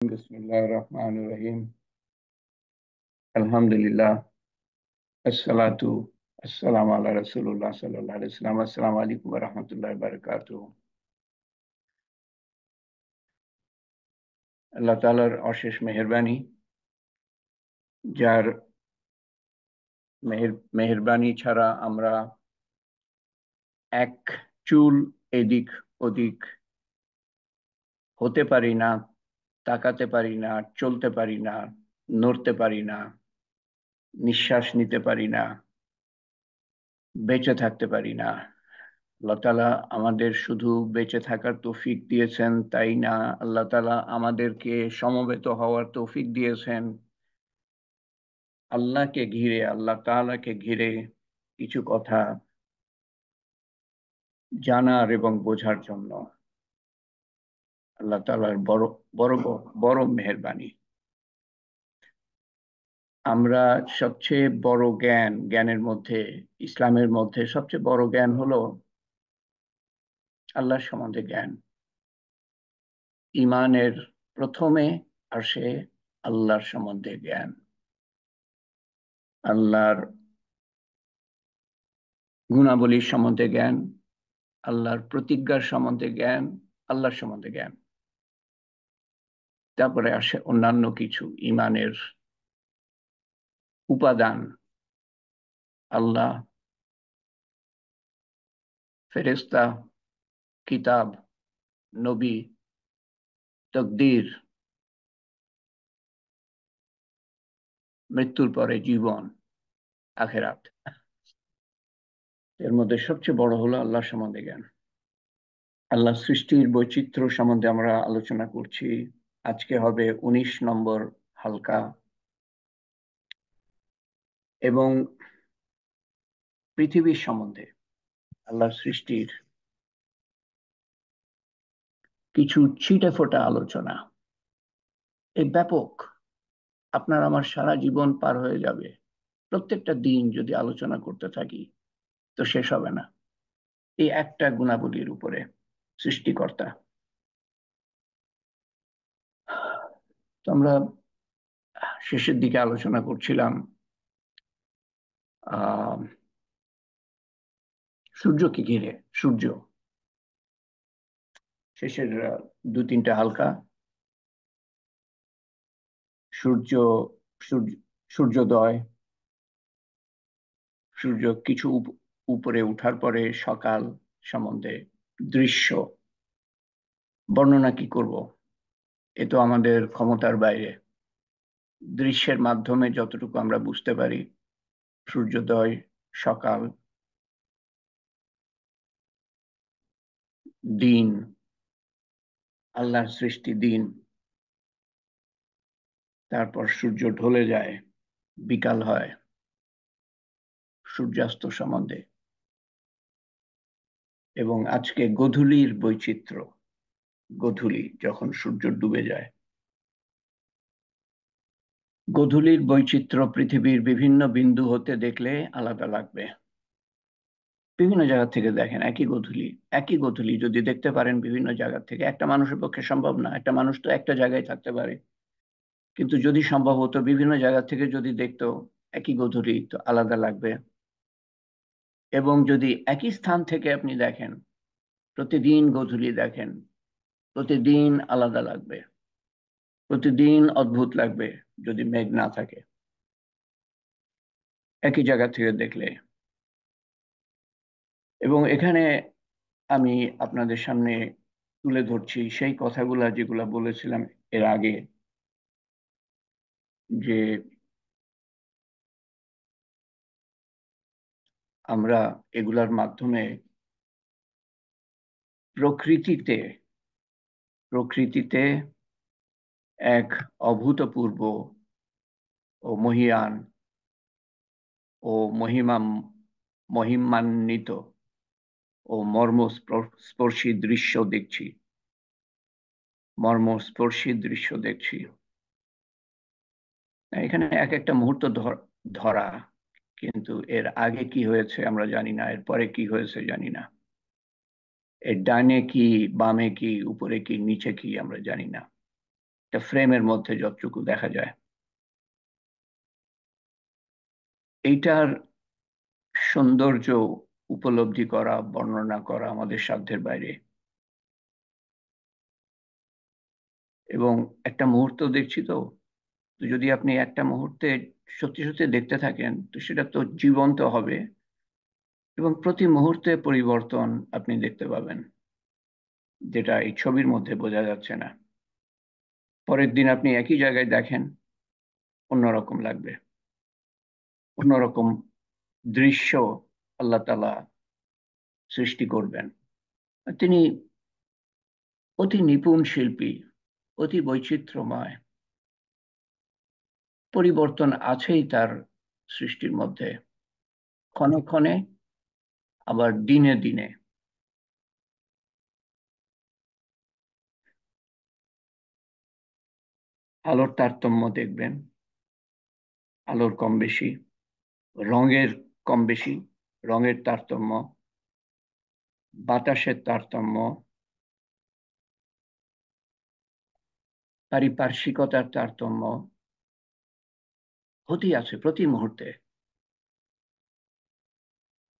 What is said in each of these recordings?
बिस्मिल्लाहिर्रहमानिर्रहीम। अल्हम्दुलिल्लाह, अस्सलातु अस्सलामु अला रसूलुल्लाह सल्लल्लाहु अलैहि वसल्लम। अस्सलामु अलैकुम व रहमतुल्लाहि व बाराकातुहू। আল্লাহ তাআলার অশেষ মেহেরবানি, যার মেহেরবানি ছাড়া আমরা এক চুল এদিক ওদিক হতে পারি না, তাকাতে পারি না, চলতে পারি না, নড়তে পারি না, নিঃশ্বাস নিতে পারি না, বেঁচে থাকতে পারি না। আল্লাহ তাআলা আমাদের শুধু বেঁচে থাকার তৌফিক দিয়েছেন তাই না, আল্লাহ তাআলা আমাদেরকে সমবেত হওয়ার তৌফিক দিয়েছেন আল্লাহকে ঘিরে, আল্লাহ তাআলাকে ঘিরে কিছু কথা জানার এবং বোঝার জন্য। আল্লাহ তাআলার বড় বড় বড় মেহেরবানি। আমরা সবচেয়ে বড় জ্ঞানের মধ্যে, ইসলামের মধ্যে সবচেয়ে বড় জ্ঞান হলো আল্লাহর সম্বন্ধে জ্ঞান। ইমানের প্রথমে আসে আল্লাহর সম্বন্ধে জ্ঞান, আল্লাহর গুণাবলীর সম্বন্ধে জ্ঞান, আল্লাহর প্রতিজ্ঞার সম্বন্ধে জ্ঞান, আল্লাহর সম্বন্ধে জ্ঞান। তারপরে আসে অন্যান্য কিছু ইমানের উপাদান, আল্লাহ, ফেরেশতা, কিতাব, নবী, তকদির, মৃত্যুর পরে জীবন, আখেরাত। এর মধ্যে সবচেয়ে বড় হলো আল্লাহর সম্বন্ধে জ্ঞান। আল্লাহ সৃষ্টির বৈচিত্র্য সম্বন্ধে আমরা আলোচনা করছি। আজকে হবে 19 নম্বর হালকা। এবং পৃথিবীর সম্বন্ধে, আল্লাহর সৃষ্টির কিছু ছিটে ফোটা আলোচনা। এই ব্যাপক, আপনার আমার সারা জীবন পার হয়ে যাবে প্রত্যেকটা দিন যদি আলোচনা করতে থাকি, তো শেষ হবে না এই একটা গুণাবলীর উপরে, সৃষ্টিকর্তা। তো আমরা শেষের দিকে আলোচনা করছিলাম আহ সূর্যকে ঘিরে। সূর্য, শেষের 2-3টা হালকা। সূর্য, সূর্য, সূর্যোদয়, সূর্য কিছু উপরে উঠার পরে সকাল সম্বন্ধে দৃশ্য বর্ণনা কি করব, এ তো আমাদের ক্ষমতার বাইরে। দৃশ্যের মাধ্যমে যতটুকু আমরা বুঝতে পারি, সূর্যোদয়, সকাল, দিন, আল্লাহর সৃষ্টি দিন, তারপর সূর্য ঢলে যায়, বিকাল হয়, সূর্যাস্ত সম্বন্ধে, এবং আজকে গোধূলির বৈচিত্র্য। গোধূলি যখন সূর্য ডুবে যায়, গোধূলির বৈচিত্র্য পৃথিবীর বিভিন্ন বিন্দু হতে দেখলে আলাদা লাগবে। বিভিন্ন জায়গা থেকে দেখেন একই গোধূলি যদি দেখতে পারেন বিভিন্ন জায়গা থেকে, একটা মানুষের পক্ষে সম্ভব না। একটা মানুষ তো একটা জায়গায় থাকতে পারে, কিন্তু যদি সম্ভব হতো বিভিন্ন জায়গা থেকে যদি দেখতো একই গোধূলি, তো আলাদা লাগবে। এবং যদি একই স্থান থেকে আপনি দেখেন, প্রতিদিন গোধূলি দেখেন, প্রতিদিন আলাদা লাগবে, প্রতিদিন অদ্ভুত লাগবে যদি মেঘ না থাকে একই জায়গা থেকে দেখলে। এবং এখানে আমি আপনাদের সামনে তুলে ধরছি সেই কথাগুলা যেগুলা বলেছিলাম এর আগে, যে আমরা এগুলার মাধ্যমে প্রকৃতিতে প্রকৃতিতে এক অভূতপূর্ব ও মহিয়ান ও মহিমান্বিত ও মর্মস্পর্শী দৃশ্য দেখছি, মর্মস্পর্শী দৃশ্য দেখছি। এখানে এক একটা মুহূর্ত ধরা, কিন্তু এর আগে কি হয়েছে আমরা জানি না, এর পরে কি হয়েছে জানি না, এর ডানে কি, বামে কি, উপরে কি, নিচে কি আমরা জানি না। একটা ফ্রেমের মধ্যে যতটুকু দেখা যায়, এইটার সৌন্দর্য উপলব্ধি করা, বর্ণনা করা আমাদের সাধ্যের বাইরে। এবং একটা মুহূর্ত দেখছি তো, তো যদি আপনি একটা মুহূর্তে সত্যি সত্যি দেখতে থাকেন, তো সেটা তো জীবন্ত হবে, এবং প্রতি মুহূর্তে পরিবর্তন আপনি দেখতে পাবেন, যেটা এই ছবির মধ্যে বোঝা যাচ্ছে না। পরের দিন আপনি একই জায়গায় দেখেন, অন্যরকম লাগবে, অন্যরকম দৃশ্য আল্লাহ তাআলা সৃষ্টি করবেন। তিনি অতি নিপুণ শিল্পী, অতি বৈচিত্র্যময়, পরিবর্তন আছেই তার সৃষ্টির মধ্যে, ক্ষণে ক্ষণে, আবার দিনে দিনে। আলোর তারতম্য দেখবেন, আলোর কম বেশি, রঙের কম বেশি, রঙের তারতম্য, বাতাসের তারতম্য, পারিপার্শ্বিকতার তারতম্য হতেই আছে প্রতি মুহূর্তে।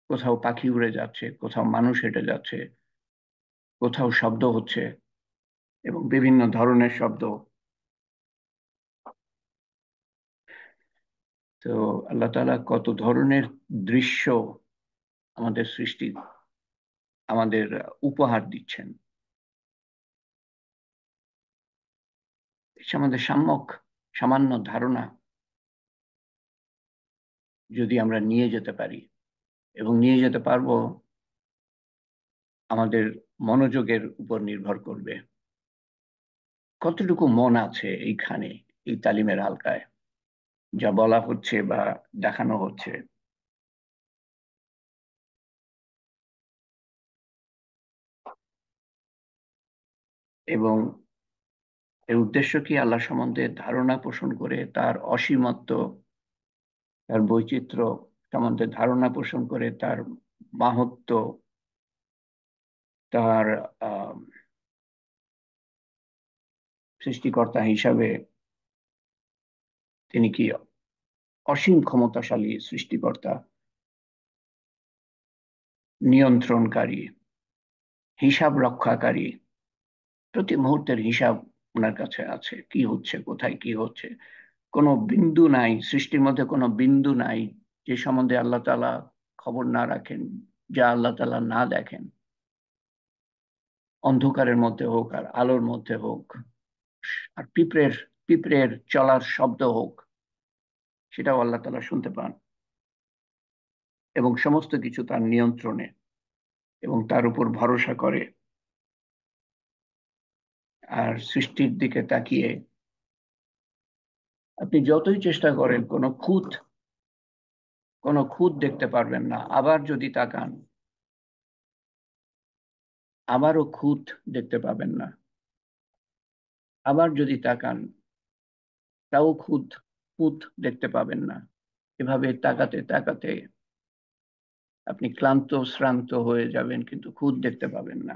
কোথাও পাখি উড়ে যাচ্ছে, কোথাও মানুষ হেঁটে যাচ্ছে, কোথাও শব্দ হচ্ছে, এবং বিভিন্ন ধরনের শব্দ। তো আল্লাহ তাআলা কত ধরনের দৃশ্য আমাদের সৃষ্টি, আমাদের উপহার দিচ্ছেন। আমাদের সামান্য ধারণা যদি আমরা নিয়ে যেতে পারি, এবং নিয়ে যেতে পারবো, আমাদের মনোযোগের উপর নির্ভর করবে কতটুকু মন আছে এইখানে, এই তালিমের হালকায়, যা বলা হচ্ছে বা দেখানো হচ্ছে। এবং এর উদ্দেশ্য কি? আল্লাহ সম্বন্ধে ধারণা পোষণ করে, তার অসীমত্ব, তার বৈচিত্র্য সম্বন্ধে ধারণা পোষণ করে, তার মাহাত্ম্য, তার আহ সৃষ্টিকর্তা হিসাবে তিনি কি অসীম ক্ষমতাশালী সৃষ্টিকর্তা, নিয়ন্ত্রণকারী, হিসাব রক্ষাকারী। প্রতি মুহূর্তের হিসাব ওনার কাছে আছে, কি হচ্ছে, কোথায় কি হচ্ছে। কোনো বিন্দু নাই সৃষ্টির মধ্যে, কোনো বিন্দু নাই যে সম্বন্ধে আল্লাহ তাআলা খবর না রাখেন, যা আল্লাহ তাআলা না দেখেন। অন্ধকারের মধ্যে হোক আর আলোর মধ্যে হোক, আর পিঁপড়ের চলার শব্দ হোক, সেটাও আল্লাহ তাআলা শুনতে পান। এবং সমস্ত কিছু তার নিয়ন্ত্রণে, এবং তার উপর ভরসা করে। আর সৃষ্টির দিকে তাকিয়ে আপনি যতই চেষ্টা করেন, কোনো খুঁত দেখতে পারবেন না। আবার যদি তাকান, আবারও খুঁত দেখতে পাবেন না। আবার যদি তাকান, তাও খুঁত দেখতে পাবেন না। এভাবে তাকাতে তাকাতে আপনি ক্লান্ত শ্রান্ত হয়ে যাবেন, কিন্তু খুঁত দেখতে পাবেন না।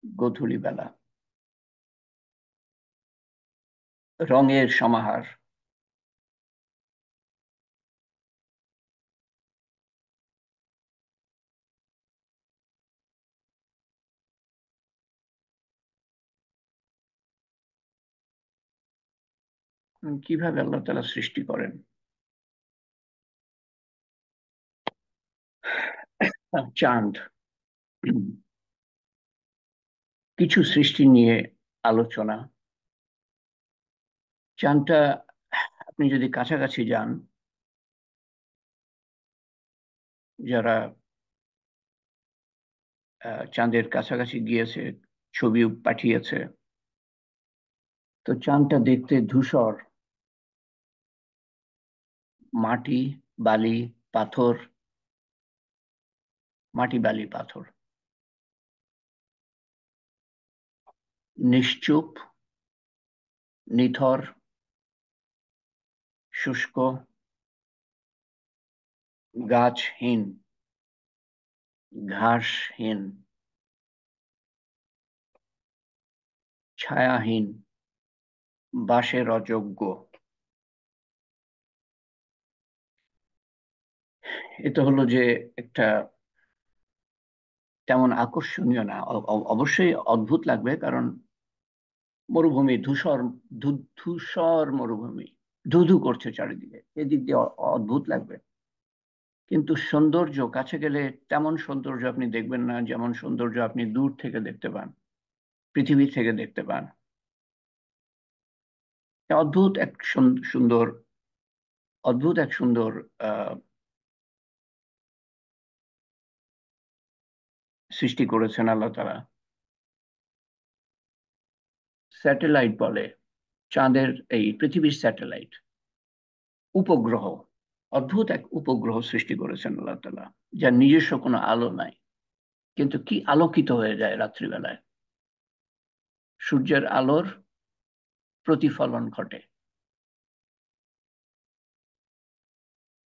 গোধূলি বেলা, রঙের সমাহার। কিভাবে আল্লাহ তাআলা সৃষ্টি করেন? চাঁদ, কিছু সৃষ্টি নিয়ে আলোচনা। চাঁদটা আপনি যদি কাছাকাছি যান, যারা চাঁদের কাছাকাছি গিয়েছে, ছবি পাঠিয়েছে, তো চাঁদটা দেখতে ধূসর, মাটি, বালি, পাথর, মাটি, বালি, পাথর, নিশ্চুপ, নিথর, শুষ্ক, গাছহীন, ঘাসহীন, ছায়াহীন, বাসের অযোগ্য। এটা হলো যে একটা তেমন আকর্ষণীয় না, অবশ্যই অদ্ভুত লাগবে, কারণ মরুভূমি, ধূসর মরুভূমি, ধুধু করছে চারিদিকে, এদিক দিয়ে অদ্ভুত লাগবে। কিন্তু সৌন্দর্য কাছে গেলে তেমন সৌন্দর্য আপনি দেখবেন না যেমন সৌন্দর্য আপনি দূর থেকে দেখতে পান, পৃথিবী থেকে দেখতে পান। অদ্ভুত এক সুন্দর, অদ্ভুত এক সুন্দর আহ সৃষ্টি করেছেন আল্লাহ তাআলা। স্যাটেলাইট বলে, চাঁদের, এই পৃথিবীর স্যাটেলাইট, উপগ্রহ, অদ্ভুত এক উপগ্রহ সৃষ্টি করেছেন আল্লাহ তাআলা, যার নিজস্ব কোনো আলো নাই, কিন্তু কি আলোকিত হয়ে যায় রাত্রিবেলায়, সূর্যের আলোর প্রতিফলন ঘটে।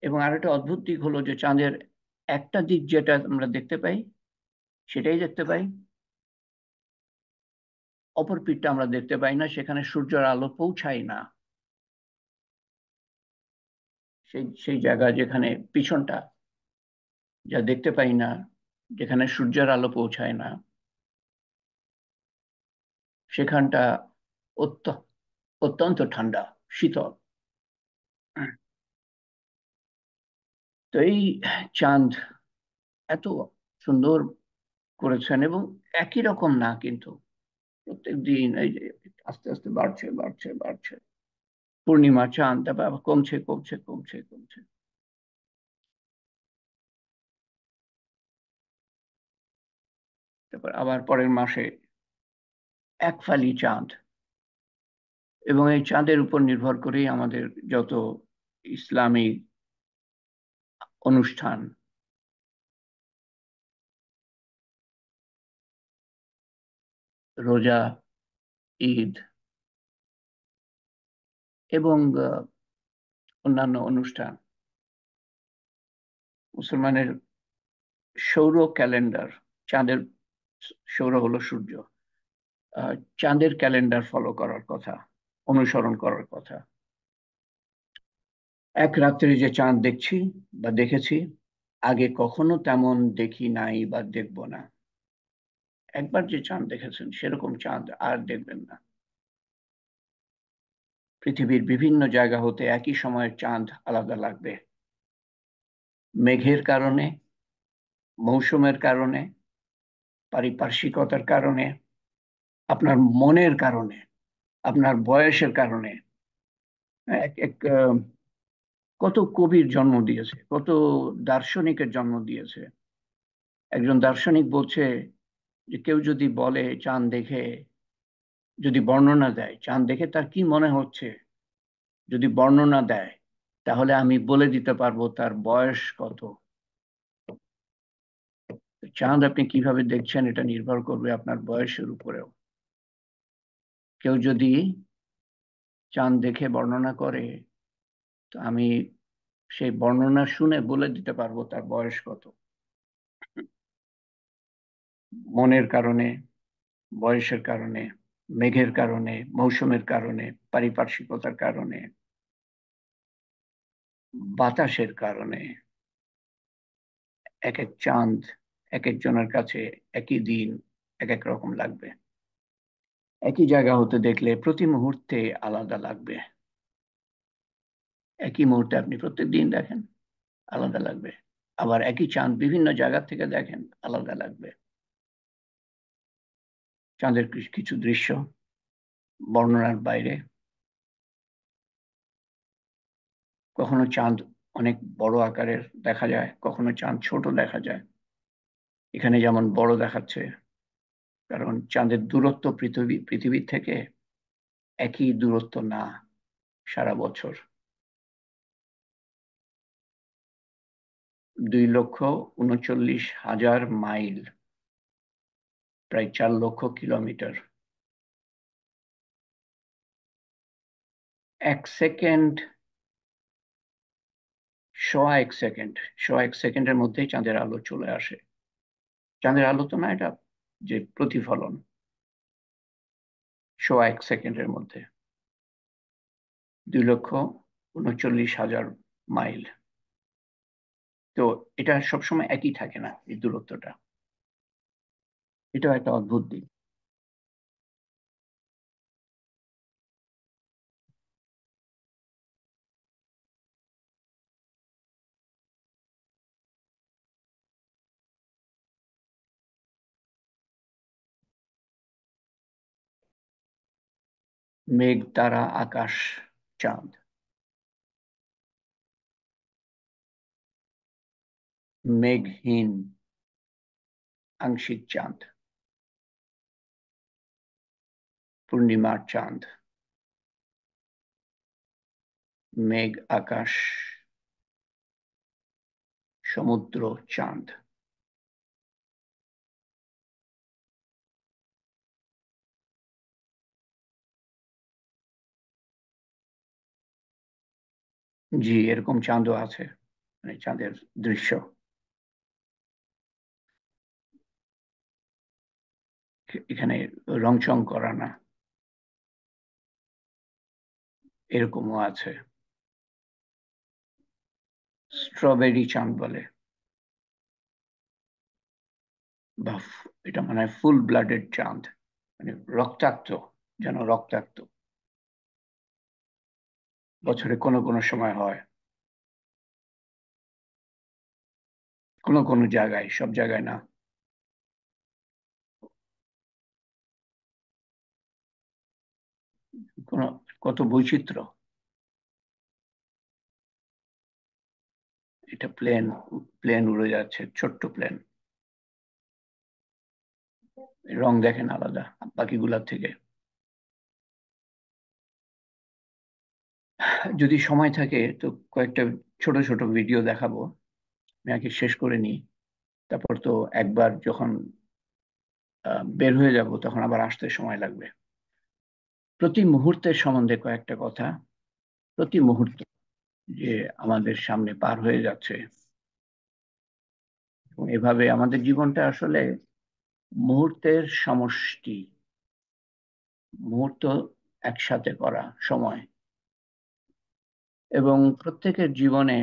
এবং আরেকটা অদ্ভুত দিক হলো যে চাঁদের একটা দিক যেটা আমরা দেখতে পাই সেটাই দেখতে পাই, অপর পিঠটা আমরা দেখতে পাই না, সেখানে সূর্যের আলো পৌঁছায় না। সেই সেই জায়গা যেখানে পিছনটা যা দেখতে পাই না, যেখানে সূর্যের আলো পৌঁছায় না, সেখানটা অত্য- অত্যন্ত ঠান্ডা, শীতল। তো এই চাঁদ এত সুন্দর করেছেন, এবং একই রকম না কিন্তু, প্রত্যেক দিন এই যে আস্তে আস্তে বাড়ছে বাড়ছে বাড়ছে, পূর্ণিমা চাঁদ, তারপর আবার কমছে কমছে কমছে কমছে, তারপর আবার পরের মাসে এক ফালি চাঁদ। এবং এই চাঁদের উপর নির্ভর করেই আমাদের যত ইসলামিক অনুষ্ঠান, রোজা, ঈদ এবং অন্যান্য অনুষ্ঠান, মুসলমানের সৌর ক্যালেন্ডার, চাঁদের, সৌর হলো সূর্য, চাঁদের ক্যালেন্ডার ফলো করার কথা, অনুসরণ করার কথা। এক রাত্রে যে চাঁদ দেখছি বা দেখেছি, আগে কখনো তেমন দেখি নাই বা দেখব না। একবার যে চাঁদ দেখেছেন সেরকম চাঁদ আর দেখবেন না। পৃথিবীর বিভিন্ন জায়গা হতে একই সময়ের চাঁদ আলাদা লাগবে, মেঘের কারণে, মৌসুমের কারণে, পারিপার্শ্বিকতার কারণে, আপনার মনের কারণে, আপনার বয়সের কারণে। এক এক কত কবির জন্ম দিয়েছে, কত দার্শনিকের জন্ম দিয়েছে। একজন দার্শনিক বলছে যে কেউ যদি বলে চাঁদ দেখে, যদি বর্ণনা দেয় চাঁদ দেখে তার কি মনে হচ্ছে, যদি বর্ণনা দেয়, তাহলে আমি বলে দিতে পারবো তার বয়স কত। চাঁদ আপনি কিভাবে দেখছেন এটা নির্ভর করবে আপনার বয়সের উপরেও। কেউ যদি চাঁদ দেখে বর্ণনা করে, তো আমি সেই বর্ণনা শুনে বলে দিতে পারবো তার বয়স কত। মনের কারণে, বয়সের কারণে, মেঘের কারণে, মৌসুমের কারণে, পারিপার্শ্বিকতার কারণে, বাতাসের কারণে, এক এক চাঁদ এক একজনের কাছে একই দিন এক এক রকম লাগবে। একই জায়গা হতে দেখলে প্রতি মুহূর্তে আলাদা লাগবে। একই মুহূর্তে আপনি প্রত্যেক দিন দেখেন, আলাদা লাগবে। আবার একই চাঁদ বিভিন্ন জায়গা থেকে দেখেন, আলাদা লাগবে। চাঁদের কিছু দৃশ্য বর্ণনার বাইরে। কখনো চাঁদ অনেক বড় আকারের দেখা যায়, কখনো চাঁদ ছোট দেখা যায়। এখানে যেমন বড় দেখাচ্ছে, কারণ চাঁদের দূরত্ব পৃথিবীর থেকে একই দূরত্ব না সারা বছর। 2,39,000 মাইল, প্রায় 4 লক্ষ কিলোমিটার। 1 সেকেন্ড, সোয়া 1 সেকেন্ড, সোয়া 1 সেকেন্ডের মধ্যেই চাঁদের আলো চলে আসে। চাঁদের আলো তো না, এটা যে প্রতিফলন, সোয়া 1 সেকেন্ডের মধ্যে। 2,39,000 মাইল। তো এটা সবসময় একই থাকে না, এই দূরত্বটা। এটাও একটা অদ্ভুত দিক। মেঘ, তারা, আকাশ, চাঁদ। মেঘহীন আংশিক চাঁদ, পূর্ণিমার চাঁদ। মেঘ, আকাশ, সমুদ্র, চাঁদ। জি, এরকম চাঁদও আছে, মানে চাঁদের দৃশ্য। এখানে রংচং করা না, এরকমও আছে। স্ট্রবেরি চাঁদ বলে, বা এটা মানে ফুল ব্লাডেড চাঁদ, মানে রক্তাক্ত, যেন রক্তাক্ত। বছরে কোনো কোনো সময় হয়, কোনো কোনো জায়গায়, সব জায়গায় না। কোন, কত বৈচিত্র্য। এটা প্লেন, প্লেন উড়ে যাচ্ছে, ছোট্ট প্লেন। রং দেখেন আলাদা বাকিগুলার থেকে। যদি সময় থাকে তো কয়েকটা ছোট ছোট ভিডিও দেখাবো। আমি আগে শেষ করে নিই, তারপর তো একবার যখন বের হয়ে যাব তখন আবার আসতে সময় লাগবে। প্রতি মুহূর্তের সম্বন্ধে কয়েকটা কথা। প্রতি মুহূর্ত যে আমাদের সামনে পার হয়ে যাচ্ছে, এবং এভাবে আমাদের জীবনটা আসলে মুহূর্তের সমষ্টি, মুহূর্ত একসাথে করা সময়। এবং প্রত্যেকের জীবনে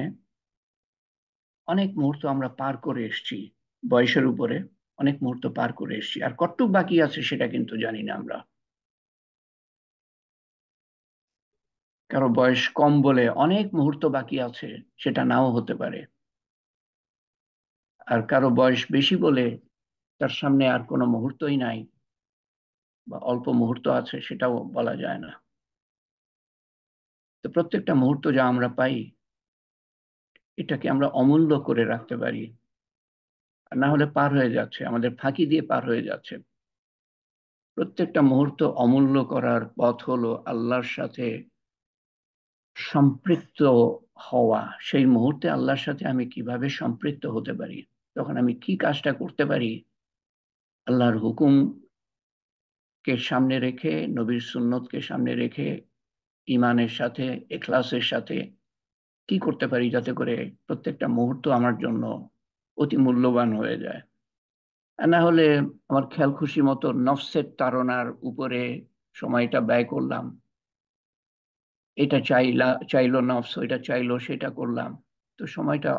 অনেক মুহূর্ত আমরা পার করে এসেছি, বয়সের উপরে অনেক মুহূর্ত পার করে এসেছি, আর কতটুক বাকি আছে সেটা কিন্তু জানি না আমরা। কারো বয়স কম বলে অনেক মুহূর্ত বাকি আছে, সেটা নাও হতে পারে। আর কারো বয়স বেশি বলে তার সামনে আর কোনো মুহূর্তই নাই, বা অল্প মুহূর্ত আছে, সেটাও বলা যায় না। তো প্রত্যেকটা মুহূর্ত যা আমরা পাই, এটাকে আমরা অমূল্য করে রাখতে পারি, আর না হলে পার হয়ে যাচ্ছে, আমাদের ফাঁকি দিয়ে পার হয়ে যাচ্ছে। প্রত্যেকটা মুহূর্ত অমূল্য করার পথ হলো আল্লাহর সাথে সম্পৃক্ত হওয়া। সেই মুহূর্তে আল্লাহর সাথে আমি কিভাবে সম্পৃক্ত হতে পারি, তখন আমি কি কাজটা করতে পারি, আল্লাহর হুকুম কে সামনে রেখে, নবীর সুন্নতকে সামনে রেখে, ইমানের সাথে, ইখলাসের সাথে কি করতে পারি যাতে করে প্রত্যেকটা মুহূর্ত আমার জন্য অতি মূল্যবান হয়ে যায়। আর না হলে আমার খেয়াল খুশি মতো নফসের তাড়নার উপরে সময়টা ব্যয় করলাম। এটা চাইলো নফস, ওইটা চাইলো, সেটা করলাম। তো সময়টা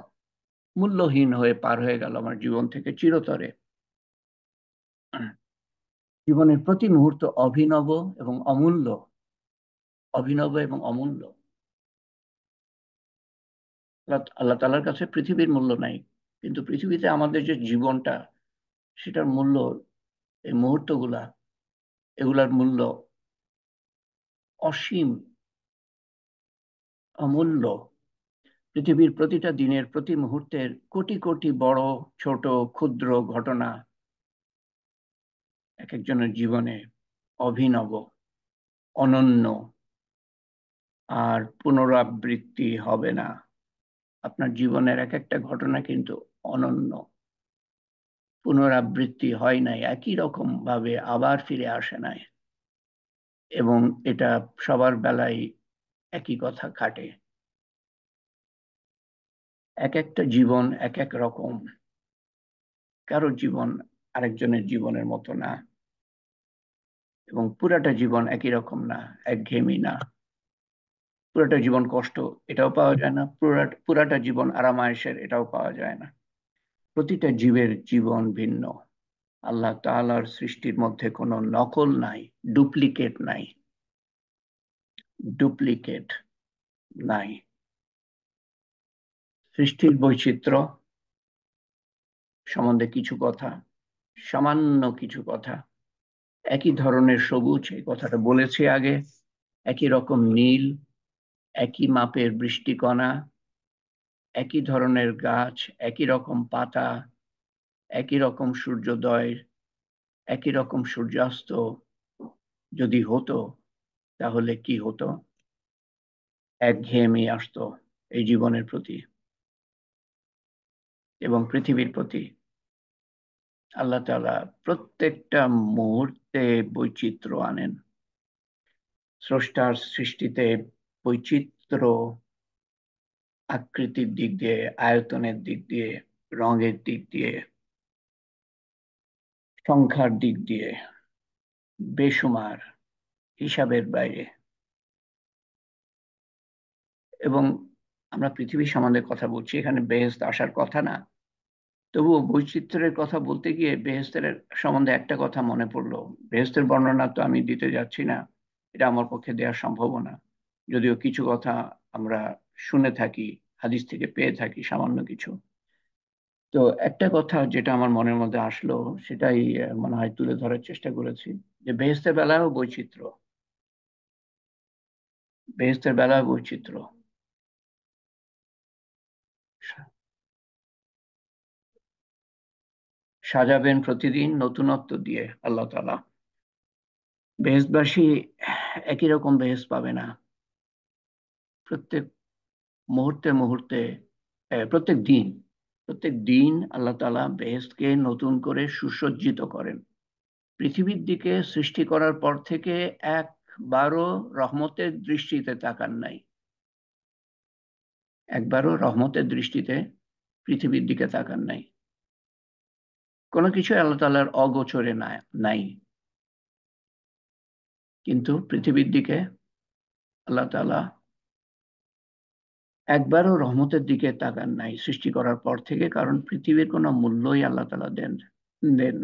মূল্যহীন হয়ে পার হয়ে গেল আমার জীবন থেকে চিরতরে। জীবনের প্রতি মুহূর্ত অভিনব এবং অমূল্য, অভিনব এবং অমূল্য। আল্লাহ তাআলার কাছে পৃথিবীর মূল্য নাই, কিন্তু পৃথিবীতে আমাদের যে জীবনটা, সেটার মূল্য, এই মুহূর্তগুলা, এগুলার মূল্য অসীম, অমূল্য। পৃথিবীর প্রতিটা দিনের, প্রতি মুহূর্তের কোটি কোটি বড় ছোট ক্ষুদ্র ঘটনা এক একজনের জীবনে অভিনব, অনন্য, আর পুনরাবৃত্তি হবে না। আপনার জীবনের এক একটা ঘটনা কিন্তু অনন্য, পুনরাবৃত্তি হয় নাই, একই রকম ভাবে আবার ফিরে আসে নাই। এবং এটা সবার বেলায় একই কথা খাটে। এক একটা জীবন এক এক রকম, কারো জীবন আরেকজনের জীবনের মতো না। এবং পুরাটা জীবন একই রকম না, একঘেয়েমি না। পুরাটা জীবন কষ্ট, এটাও পাওয়া যায় না। পুরাটা জীবন আরামায়েশের, এটাও পাওয়া যায় না। প্রতিটা জীবের জীবন ভিন্ন। আল্লাহ তাআলার সৃষ্টির মধ্যে কোনো নকল নাই, ডুপ্লিকেট নাই, ডুপ্লিকেট নাই। সৃষ্টির বৈচিত্র্য সম্বন্ধে কিছু কথা, সামান্য কিছু কথা। একই ধরনের সবুজ, এই কথাটা বলেছি আগে। একই রকম নীল, একই মাপের বৃষ্টিকণা, একই ধরনের গাছ, একই রকম পাতা, একই রকম সূর্যোদয়, একই রকম সূর্যাস্ত যদি হতো, তাহলে কি হতো? একঘেয়েমি আসতো এই জীবনের প্রতি এবং পৃথিবীর প্রতি। আল্লাহ তাআলা প্রত্যেকটা মুহূর্তে বৈচিত্র্য আনেন। স্রষ্টার সৃষ্টিতে বৈচিত্র্য, আকৃতির দিক দিয়ে, আয়তনের দিক দিয়ে, রঙের দিক দিয়ে, সংখ্যার দিক দিয়ে বেশুমার, হিসাবের বাইরে। এবং আমরা পৃথিবী সম্বন্ধে কথা বলছি, এখানে বেহেশত আসার কথা না। তবুও বৈচিত্র্যের কথা বলতে গিয়ে বেহেশতের সম্বন্ধে একটা কথা মনে পড়লো। বেহেশতের বর্ণনা তো আমি দিতে যাচ্ছি না, এটা আমার পক্ষে দেওয়া সম্ভব না। যদিও কিছু কথা আমরা শুনে থাকি, হাদিস থেকে পেয়ে থাকি সামান্য কিছু। তো একটা কথা যেটা আমার মনের মধ্যে আসলো, সেটাই মনে হয় তুলে ধরার চেষ্টা করেছি। যে বেহেশতের বেলায়ও বৈচিত্র্য, বেহেশতের বেলায় বৈচিত্র্য। সাজাবেন প্রতিদিন নতুনত্ব দিয়ে আল্লাহ তাআলা। বেহেশতবাসী একই রকম বেহেশত পাবে না। প্রত্যেক মুহূর্তে মুহূর্তে, প্রত্যেক দিন, প্রত্যেক দিন আল্লাহ তাআলা বেহেশতকে নতুন করে সুসজ্জিত করেন। পৃথিবীর দিকে সৃষ্টি করার পর থেকে একবারও রহমতের দৃষ্টিতে তাকান নাই। একবারও রহমতের দৃষ্টিতে পৃথিবীর দিকে তাকান নাই। কোনো কিছু আল্লাহ তাআলার অগোচরে নাই। কিন্তু পৃথিবীর দিকে আল্লাহ তাআলা একবারও রহমতের দিকে তাকান নাই সৃষ্টি করার পর থেকে। কারণ পৃথিবীর কোনো মূল্যই আল্লাহ তাআলা দেন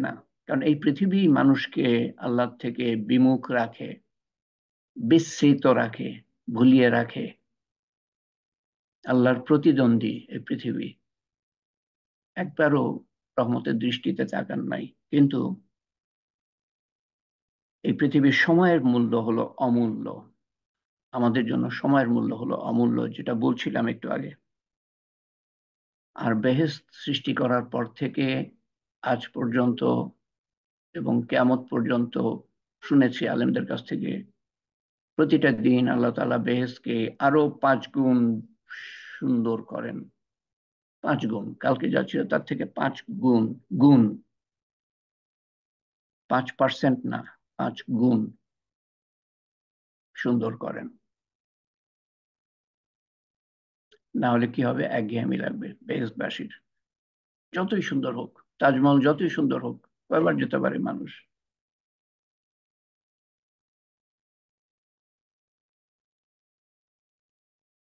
না। কারণ এই পৃথিবী মানুষকে আল্লাহ থেকে বিমুখ রাখে, বিস্মৃত রাখে, ভুলিয়ে রাখে। আল্লাহর প্রতিদ্বন্দ্বী এই পৃথিবী, একবারও রহমতের দৃষ্টিতে তাকান নাই। কিন্তু এই পৃথিবীর সময়ের মূল্য হলো অমূল্য। আমাদের জন্য সময়ের মূল্য হলো অমূল্য, যেটা বলছিলাম একটু আগে। আর বেহেশত সৃষ্টি করার পর থেকে আজ পর্যন্ত এবং কিয়ামত পর্যন্ত শুনেছি আলেমদের কাছ থেকে, প্রতিটা দিন আল্লাহ তাআলা বেহেশতকে আরো 5 গুণ সুন্দর করেন। 5 গুণ, কালকে যা ছিল তার থেকে 5 গুণ, গুণ, 5% না, 5 গুণ সুন্দর করেন। না হলে কি হবে? একঘেয়েমি লাগবে বেহেশতবাসীর। যতই সুন্দর হোক, তাজমহল যতই সুন্দর হোক, কয়বার যেতে পারে মানুষ?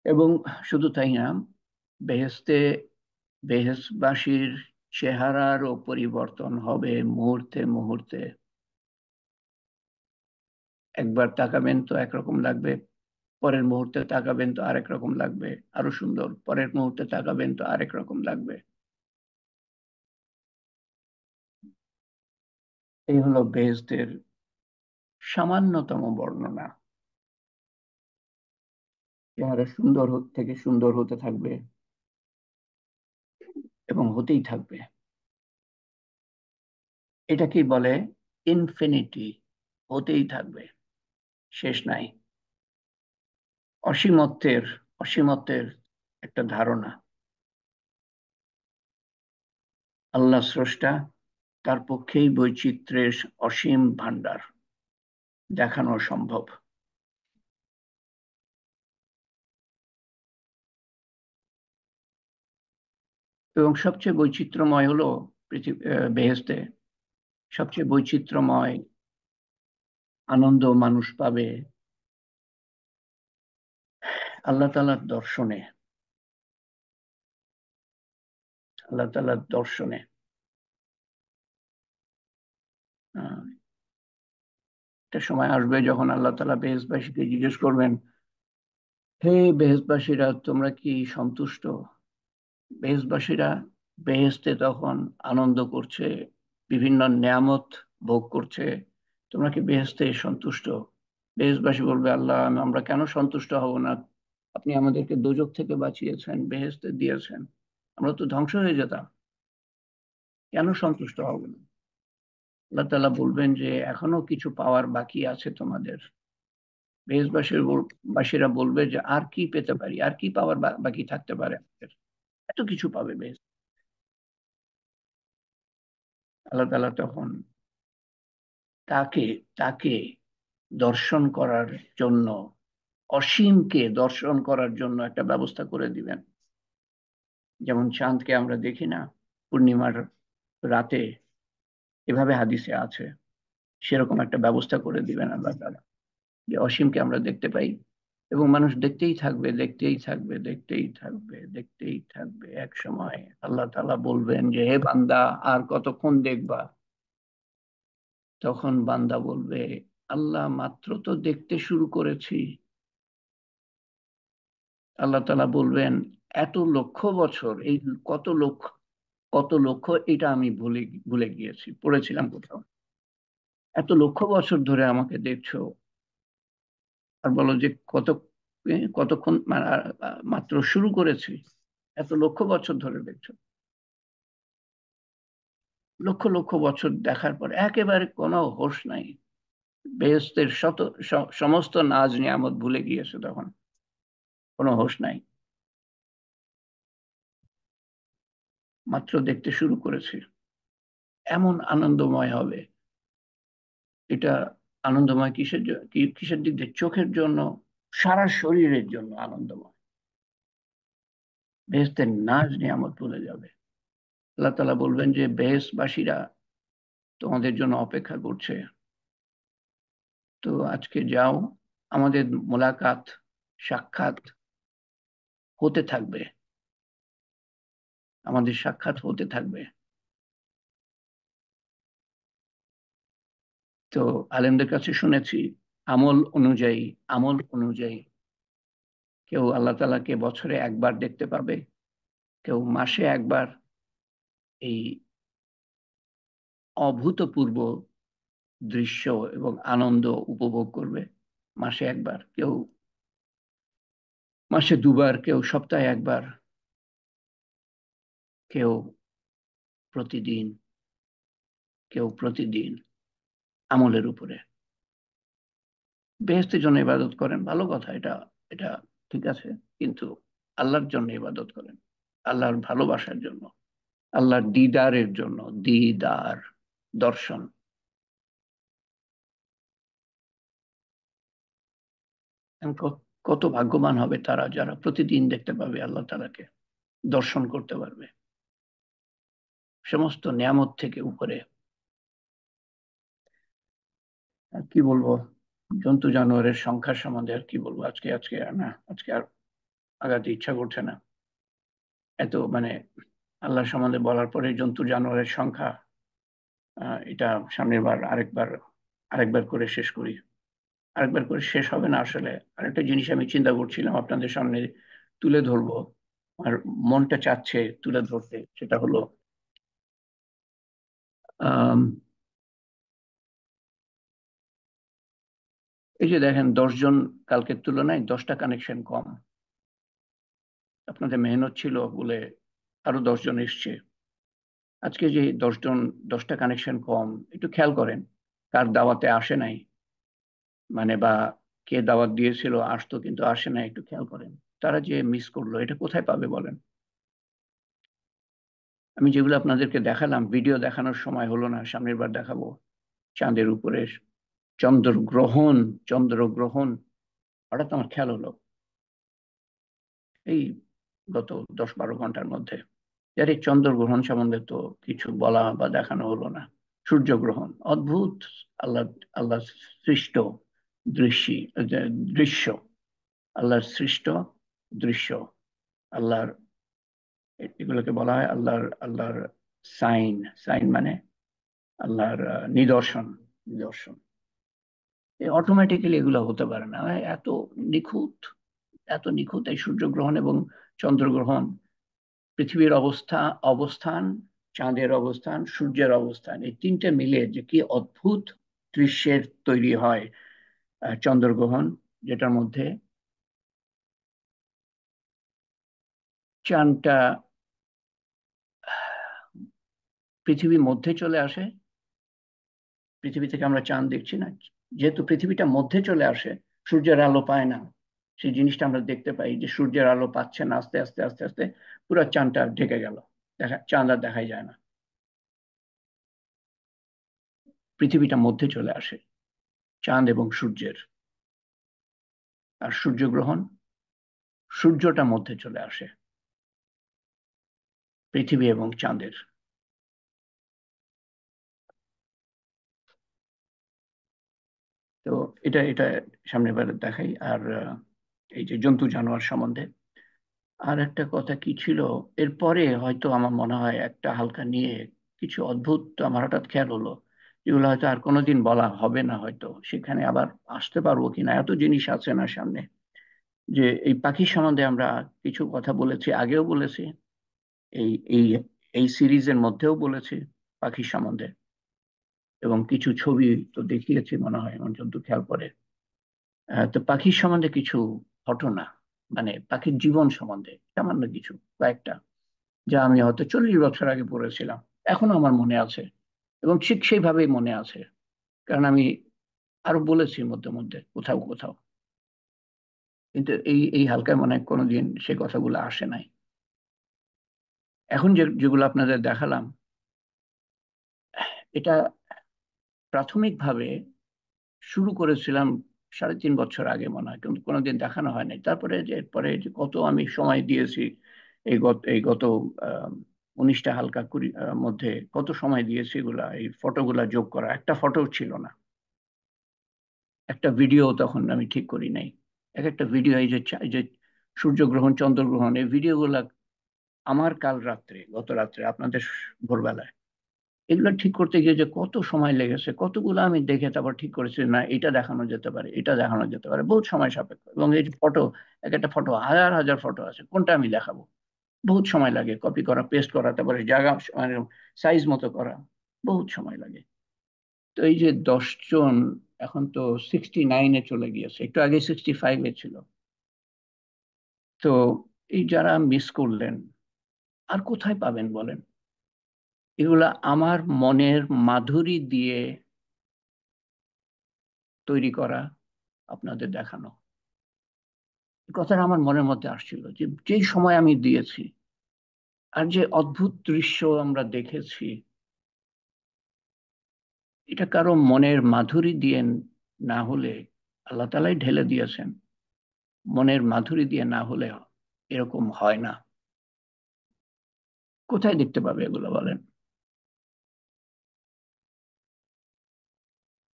এবং শুধু তাই না, বেহেশতে বেহেশতবাসীর চেহারারও পরিবর্তন হবে মুহূর্তে মুহূর্তে। একবার তাকাবেন তো একরকম লাগবে, পরের মুহূর্তে তাকাবেন তো আরেক রকম লাগবে, আরো সুন্দর। পরের মুহূর্তে তাকাবেন তো আরেক রকম লাগবে। এই হলো বেহেশতের সামান্যতম বর্ণনা। চেহারা সুন্দর থেকে সুন্দর হতে থাকবে এবং হতেই থাকবে। এটাকেই বলে ইনফিনিটি, হতেই থাকবে, শেষ নাই। অসীমত্বের, অসীমত্বের একটা ধারণা। আল্লাহ স্রষ্টা, তার পক্ষেই বৈচিত্র্যের অসীম ভান্ডার দেখানো সম্ভব। এবং সবচেয়ে বৈচিত্র্যময় হলো পৃথিবী, বেহেশতে সবচেয়ে বৈচিত্র্যময় আনন্দ মানুষ পাবে আল্লাহ তাআলার দর্শনে। আল্লাহ তাআলার দর্শনে একটা সময় আসবে যখন আল্লাহ তাআলা বেহেশতবাসীকে জিজ্ঞেস করবেন, হে বেহেশতবাসীরা, তোমরা কি সন্তুষ্ট? বেহেশতবাসীরা বেহেশতে তখন আনন্দ করছে, বিভিন্ন নেয়ামত ভোগ করছে। তোমরা কি বেহেশতে সন্তুষ্ট? বেহেশতবাসী বলবে, আল্লাহ, আমরা কেন সন্তুষ্ট হব না? আপনি আমাদেরকে দোজখ থেকে বাঁচিয়েছেন, বেহেশতে দিয়েছেন, আমরা তো ধ্বংস হয়ে যেতাম, কেন সন্তুষ্ট হব না? আল্লাহ তাআলা বলবেন যে এখনো কিছু পাওয়ার বাকি আছে তোমাদের। বাসীরা বলবে যে আর কি পেতে পারি, আর কি পাওয়ার বাকি থাকতে পারে আমাদের, এত কিছু পাবে বেশ। আল্লাহ তাআলা তখন তাকে তাকে দর্শন করার জন্য, অসীমকে দর্শন করার জন্য একটা ব্যবস্থা করে দিবেন। যেমন চাঁদকে আমরা দেখি না পূর্ণিমার রাতে, এভাবে হাদিসে আছে, সেরকম একটা ব্যবস্থা করে দিবেন আল্লাহ তাআলা, যে অসীমকে আমরা দেখতে পাই। এবং মানুষ দেখতেই থাকবে, দেখতেই থাকবে, দেখতেই থাকবে, দেখতেই থাকবে। এক সময় আল্লাহ তাআলা বলবেন যে হে বান্দা, আর কতক্ষণ দেখবা? তখন বান্দা বলবে, আল্লাহ, মাত্র তো দেখতে শুরু করেছি। আল্লাহ তাআলা বলবেন, এত লক্ষ বছর, এই কত লক্ষ, কত লক্ষ, এটা আমি ভুলে ভুলে গিয়েছি, পড়েছিলাম কোথাও। এত লক্ষ বছর ধরে আমাকে দেখছো, আর বলো যে কতক্ষণ, মাত্র শুরু করেছি। এত লক্ষ বছর ধরে দেখছো, লক্ষ লক্ষ বছর দেখার পর একেবারে কোনো হোশ নাই। বেহেশতের সমস্ত নাজ নিয়ামত ভুলে গিয়েছে, তখন কোনো হোশ নাই, মাত্র দেখতে শুরু করেছি। এমন আনন্দময় হবে এটা। আনন্দময় কিসের দিক দিয়ে? চোখের জন্য, সারা শরীরের জন্য আনন্দময়। বেহেশতের নাজ নিয়ামত ভুলে যাবে। আল্লাহ তাআলা বলবেন যে বেহেশতবাসীরা তোমাদের জন্য অপেক্ষা করছে, তো আজকে যাও, আমাদের মোলাকাত, সাক্ষাৎ হতে থাকবে, আমাদের সাক্ষাৎ হতে থাকবে। তো আলেমদের কাছে শুনেছি, আমল অনুযায়ী, আমল অনুযায়ী কেউ আল্লাহ তাআলাকে বছরে একবার দেখতে পাবে, কেউ মাসে একবার এই অভূতপূর্ব দৃশ্য এবং আনন্দ উপভোগ করবে। মাসে একবার, কেউ মাসে দুবার, কেউ সপ্তাহে একবার, কেউ প্রতিদিন, কেউ প্রতিদিন, আমলের উপরে। বেহেশতের জন্য ইবাদত করেন, ভালো কথা, এটা এটা ঠিক আছে, কিন্তু আল্লাহর জন্য ইবাদত করেন, আল্লাহর ভালোবাসার জন্য, আল্লাহর দিদারের জন্য। দিদার, দর্শন। কত ভাগ্যবান হবে তারা, যারা প্রতিদিন দেখতে পাবে আল্লাহ তাআলাকে, দর্শন করতে পারবে সমস্ত নিয়ামত থেকে উপরে। আর কি বলবো, জন্তু জানোয়ারের সংখ্যার সম্বন্ধে আর কি বলবো, আজকে আজকে না, আজকে আর আগাতে ইচ্ছা করছে না। এত মানে আল্লাহ সম্বন্ধে বলার পরে জন্তু জানোয়ারের সংখ্যা, এটা সামনের বার আরেকবার, আরেকবার করে শেষ করি। আরেকবার করে শেষ হবে না আসলে। আরেকটা জিনিস আমি চিন্তা করছিলাম আপনাদের সামনে তুলে ধরবো, আর মনটা চাচ্ছে তুলে ধরতে, সেটা হলো আম, এই যে দেখেন, 10 জন কালকের তুলনায় 10টা কানেকশন কম। আপনাদের মেহনত ছিল বলে আরো 10 জন এসছে। আজকে যে 10 জন, 10টা কানেকশন কম, একটু খেয়াল করেন কার দাওয়াতে আসে নাই, মানে বা কে দাওয়াত দিয়েছিল আসতো কিন্তু আসে নাই, একটু খেয়াল করেন। তারা যে মিস করলো, এটা কোথায় পাবে বলেন? আমি যেগুলো আপনাদেরকে দেখালাম, ভিডিও দেখানোর সময় হলো না, সামনের বার দেখাবো। চাঁদের উপরে চন্দ্রগ্রহণ, চন্দ্রগ্রহণ, হঠাৎ আমার খেয়াল হলো এই গত 10-12 ঘন্টার মধ্যে, যার এই চন্দ্রগ্রহণ সম্বন্ধে তো কিছু বলা বা দেখানো হলো না। সূর্যগ্রহণ অদ্ভুত। আল্লাহ আল্লাহ সৃষ্ট দৃশ্য দৃশ্য আল্লাহর সৃষ্ট দৃশ্য, আল্লাহর, এগুলোকে বলা হয় আল্লাহর সাইন। সাইন মানে আল্লাহর নিদর্শন। নিদর্শন অটোমেটিক্যালি এগুলো হতে পারে না, এত নিখুঁত, এত নিখুঁত এই সূর্যগ্রহণ এবং চন্দ্রগ্রহণ। পৃথিবীর অবস্থান, চাঁদের অবস্থান, সূর্যের অবস্থান, এই তিনটে মিলে যে কি অদ্ভুত দৃশ্যের তৈরি হয়। চন্দ্রগ্রহণ, যেটার মধ্যে চাঁদটা পৃথিবীর মধ্যে চলে আসে। পৃথিবী থেকে আমরা চাঁদ দেখছি না, যেহেতু পৃথিবীটা মধ্যে চলে আসে, সূর্যের আলো পায় না। সেই জিনিসটা আমরা দেখতে পাই যে সূর্যের আলো পাচ্ছে না, আস্তে আস্তে আস্তে আস্তে পুরো চাঁদটা ঢেকে গেল, চাঁদ আর দেখাই যায় না। পৃথিবীটা মধ্যে চলে আসে চাঁদ এবং সূর্যের। আর সূর্যগ্রহণ, সূর্যটা মধ্যে চলে আসে পৃথিবী এবং চাঁদের। তো এটা এটা সামনের বার দেখাই। আর এই যে জন্তু জানোয়ার সম্বন্ধে আর একটা কথা কি ছিল, এরপরে হয়তো আমার মনে হয় একটা হালকা নিয়ে কিছু অদ্ভুত আমার হঠাৎ খেয়াল হলো, যেগুলো হয়তো আর কোনোদিন বলা হবে না, হয়তো সেখানে আবার আসতে পারবো কিনা, এত জিনিস আছে না সামনে। যে এই পাখির সম্বন্ধে আমরা কিছু কথা বলেছি, আগেও বলেছি, এই এই এই সিরিজের মধ্যেও বলেছি পাখির সম্বন্ধে, এবং কিছু ছবি তো দেখিয়েছি মনে হয় আমার যতদূর খেয়াল পড়ে। তো পাখির সম্বন্ধে কিছু ঘটনা, মানে পাখির জীবন সম্বন্ধে সামান্য কিছু, কয়েকটা, যা আমি হয়তো 40 বছর আগে পড়েছিলাম, এখনো আমার মনে আছে, এবং ঠিক সেইভাবেই মনে আছে। কারণ আমি আরো বলেছি মধ্যে মধ্যে কোথাও কোথাও, কিন্তু এই এই হালকায় মনে হয় কোনোদিন সে কথাগুলো আসে নাই। এখন যেগুলো আপনাদের দেখালাম, এটা প্রাথমিকভাবে শুরু করেছিলাম 3.5 বছর আগে মনে হয়, কিন্তু কোনোদিন দেখানো হয়নি। তারপরে যে পরে যে কত আমি সময় দিয়েছি, এই গত 19টা হালকা কুড়ি মধ্যে কত সময় দিয়েছি এগুলা, এই ফটোগুলা যোগ করা, একটা ফটো ছিল না, একটা ভিডিও তখন আমি ঠিক করি নাই। এক একটা ভিডিও, এই যে সূর্যগ্রহণ চন্দ্রগ্রহণ, এই ভিডিওগুলা আমার কাল রাত্রে, গত রাত্রে আপনাদের ভোরবেলায়, এগুলো ঠিক করতে গিয়ে যে কত সময় লেগেছে, কতগুলো আমি দেখে তারপর ঠিক করেছি না এটা দেখানো যেতে পারে, এটা দেখানো যেতে পারে, বহুত সময় সাপেক্ষ। এবং এই যে ফটো, এক একটা ফটো, হাজার হাজার ফটো আছে, কোনটা আমি দেখাবো, বহুত সময় লাগে কপি করা, পেস্ট করা, তারপরে জায়গা মানে সাইজ মতো করা, বহুত সময় লাগে। তো এই যে 10 জন, এখন তো 69-এ চলে গিয়েছে, একটু আগে 65-এ ছিল। তো এই যারা মিস করলেন, আর কোথায় পাবেন বলেন? এগুলা আমার মনের মাধুরী দিয়ে তৈরি করা, আপনাদের দেখানো। এই কথাটা আমার মনের মধ্যে আসছিল যে যেই সময় আমি দিয়েছি, আর যে অদ্ভুত দৃশ্য আমরা দেখেছি, এটা কারো মনের মাধুরী দিয়ে না হলে, আল্লাহ তাআলাই ঢেলে দিয়েছেন, মনের মাধুরী দিয়ে না হলে এরকম হয় না। কোথায় দেখতে পাবে এগুলো বলেন,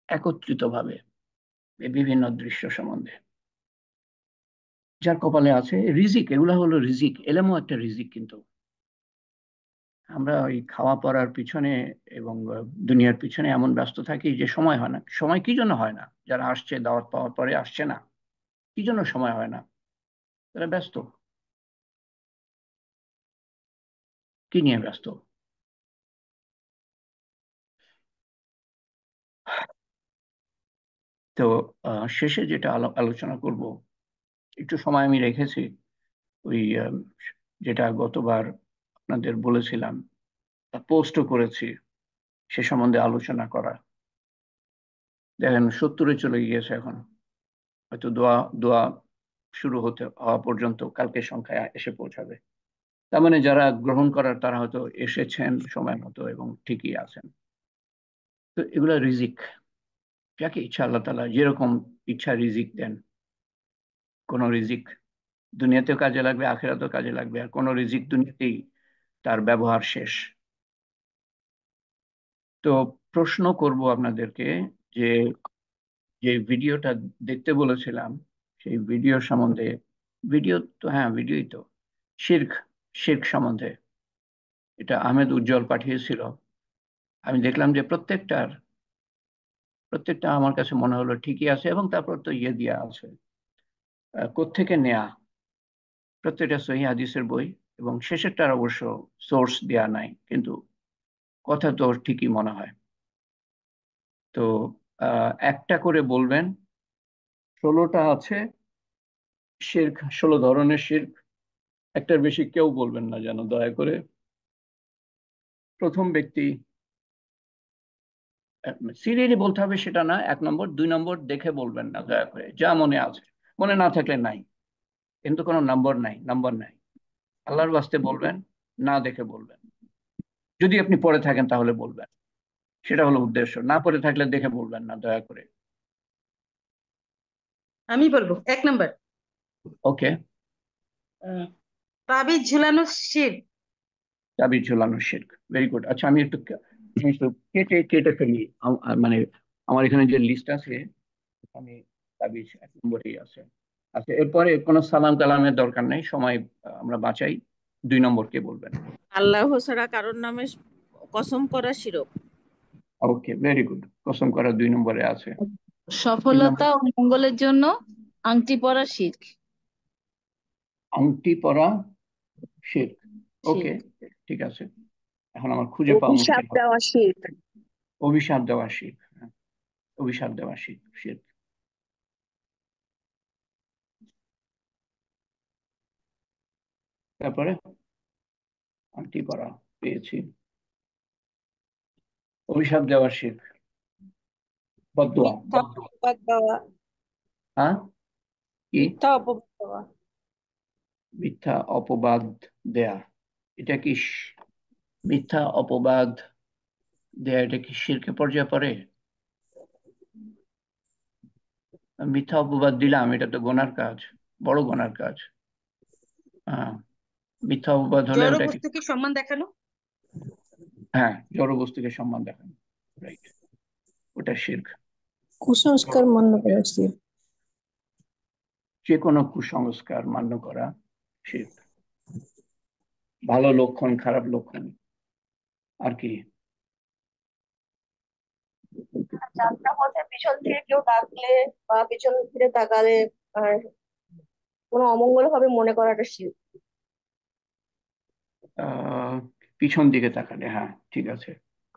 একত্রিত ভাবে এই বিভিন্ন দৃশ্য সম্বন্ধে? যার কপালে আছে রিজিক, এগুলা হলো রিজিক, এলেমও একটা রিজিক। কিন্তু আমরা ওই খাওয়া পড়ার পিছনে এবং দুনিয়ার পিছনে এমন ব্যস্ত থাকি যে সময় হয় না। সময় কি জন্য হয় না? যারা আসছে দাওয়াত পাওয়ার পরে আসছে না, কি জন্য সময় হয় না? তারা ব্যস্ত। কি নিয়ে ব্যস্ত? তো শেষে যেটা আলোচনা করব, একটু সময় আমি রেখেছি ওই যেটা গতবার আপনাদের বলেছিলাম, পোস্টও করেছি, সে সম্বন্ধে আলোচনা করা। দেখেন 70-এ চলে গিয়েছে এখন, হয়তো দোয়া দোয়া শুরু হওয়া পর্যন্ত কালকের সংখ্যায় এসে পৌঁছাবে। তার মানে যারা গ্রহণ করার তারা হয়তো এসেছেন সময় মতো এবং ঠিকই আছেন। তো এগুলা রিজিক, যাকে ইচ্ছা আল্লাহ তাআলা যেরকম ইচ্ছা রিজিক দেন। কোন রিজিক দুনিয়াতেও কাজে লাগবে, আখিরাতেও কাজে লাগবে, আর কোন রিজিক দুনিয়াতেই তার ব্যবহার শেষ। তো প্রশ্ন করব আপনাদেরকে যে যে ভিডিওটা দেখতে বলেছিলাম সেই ভিডিও সম্বন্ধে, ভিডিও তো হ্যাঁ ভিডিওই তো, শির্ক, শির্ক সম্বন্ধে, এটা আহমেদ উজ্জ্বল পাঠিয়েছিল। আমি দেখলাম যে প্রত্যেকটা আমার কাছে মনে হলো ঠিকই আছে, এবং তারপর তো ইয়ে দেওয়া আছে কোত্থেকে নেয়া, প্রত্যেকটা সহিহ হাদিসের বই, এবং শেষেরটার অবশ্য সোর্স দেয়া নাই, কিন্তু কথা তো ঠিকই মনে হয়। তো একটা করে বলবেন, 16টা আছে শির্ক, 16 ধরনের শির্ক, একটার বেশি কেউ বলবেন না যেন, দয়া করে। প্রথম ব্যক্তি, সিরিয়ালি বলতে হবে সেটা না, 1 নম্বর 2 নম্বর দেখে বলবেন না, দয়া করে, যা মনে আছে, মনে না থাকলে নাই, কিন্তু কোনো নাম্বার নাই, আল্লাহর বাস্তে বলবেন, না দেখে বলবেন। যদি আপনি পড়ে থাকেন তাহলে বলবেন, সেটা হলো উদ্দেশ্য, না পড়ে থাকলে দেখে বলবেন না, দয়া করে। আমি বলবো 1 নম্বর, ওকে। তাবিজ ঝুলানো শির। তাবিজ ঝুলানো শিরক, ভেরি গুড। আচ্ছা, আমি একটু জিনিসটা কেটে কেটে ফেলি। মানে আমার এখানে যে লিস্ট আছে, আমি তাবিজ 1 নম্বরেই আছে। আচ্ছা, এরপরে কোনো সালাম কালামের দরকার নেই, সময় আমরা বাঁচাই। 2 নম্বর কে বলবেন? আল্লাহ ছাড়া কারোর নামে কসম করা শিরক। ওকে, ভেরি গুড, কসম করা 2 নম্বরে আছে। 3 নম্বর, সফলতা ও মঙ্গলের জন্য আংটি পরা শিরক। আংটি পরা শিরক। ওকে, শিরক। ঠিক আছে, এখন আমার খুঁজে পাওয়া অভিশাপ মুশকিল হবে। দেওয়া শিরক। অভিশাপ দেওয়া শিরক, হ্যাঁ, অভিশাপ দেওয়া শিরক, শিরক। তারপরে আংটি পরা পেয়েছি, অভিশাপ দেওয়া শিরক, বদদোয়া, মিথ্যা বদদোয়া। অপবাদ দেওয়া। হ্যাঁ, কি? মিথ্যা অপবাদ দেওয়া। মিথ্যা অপবাদ দেয়া, এটা কি মিথ্যা অপবাদ দেয়া, এটা কি শিরকে পর্যায়ে পড়ে? মিথ্যা অপবাদ দিলাম, এটা তো গুনার কাজ, বড় গুনার কাজ। হ্যাঁ, মিথ্যা অপবাদ হলে জড় ওটা কি? বস্তুকে সম্মান দেখানো। হ্যাঁ, জড় বস্তুকে সম্মান দেখানো, রাইট, ওটা শিরক। কুসংস্কার মান্য করা শিরক। যে কোনো কুসংস্কার মান্য করা শিরক। ভালো লক্ষণ, খারাপ লক্ষণ, আর কি? যাত্রা পথে পিছন থেকে কেউ ডাকলে বা পিছন ফিরে তাকালে আর কোনো অমঙ্গল হবে মনে করাটা শিরক। আহ পিছন দিকে তাকালে, হ্যাঁ ঠিক আছে,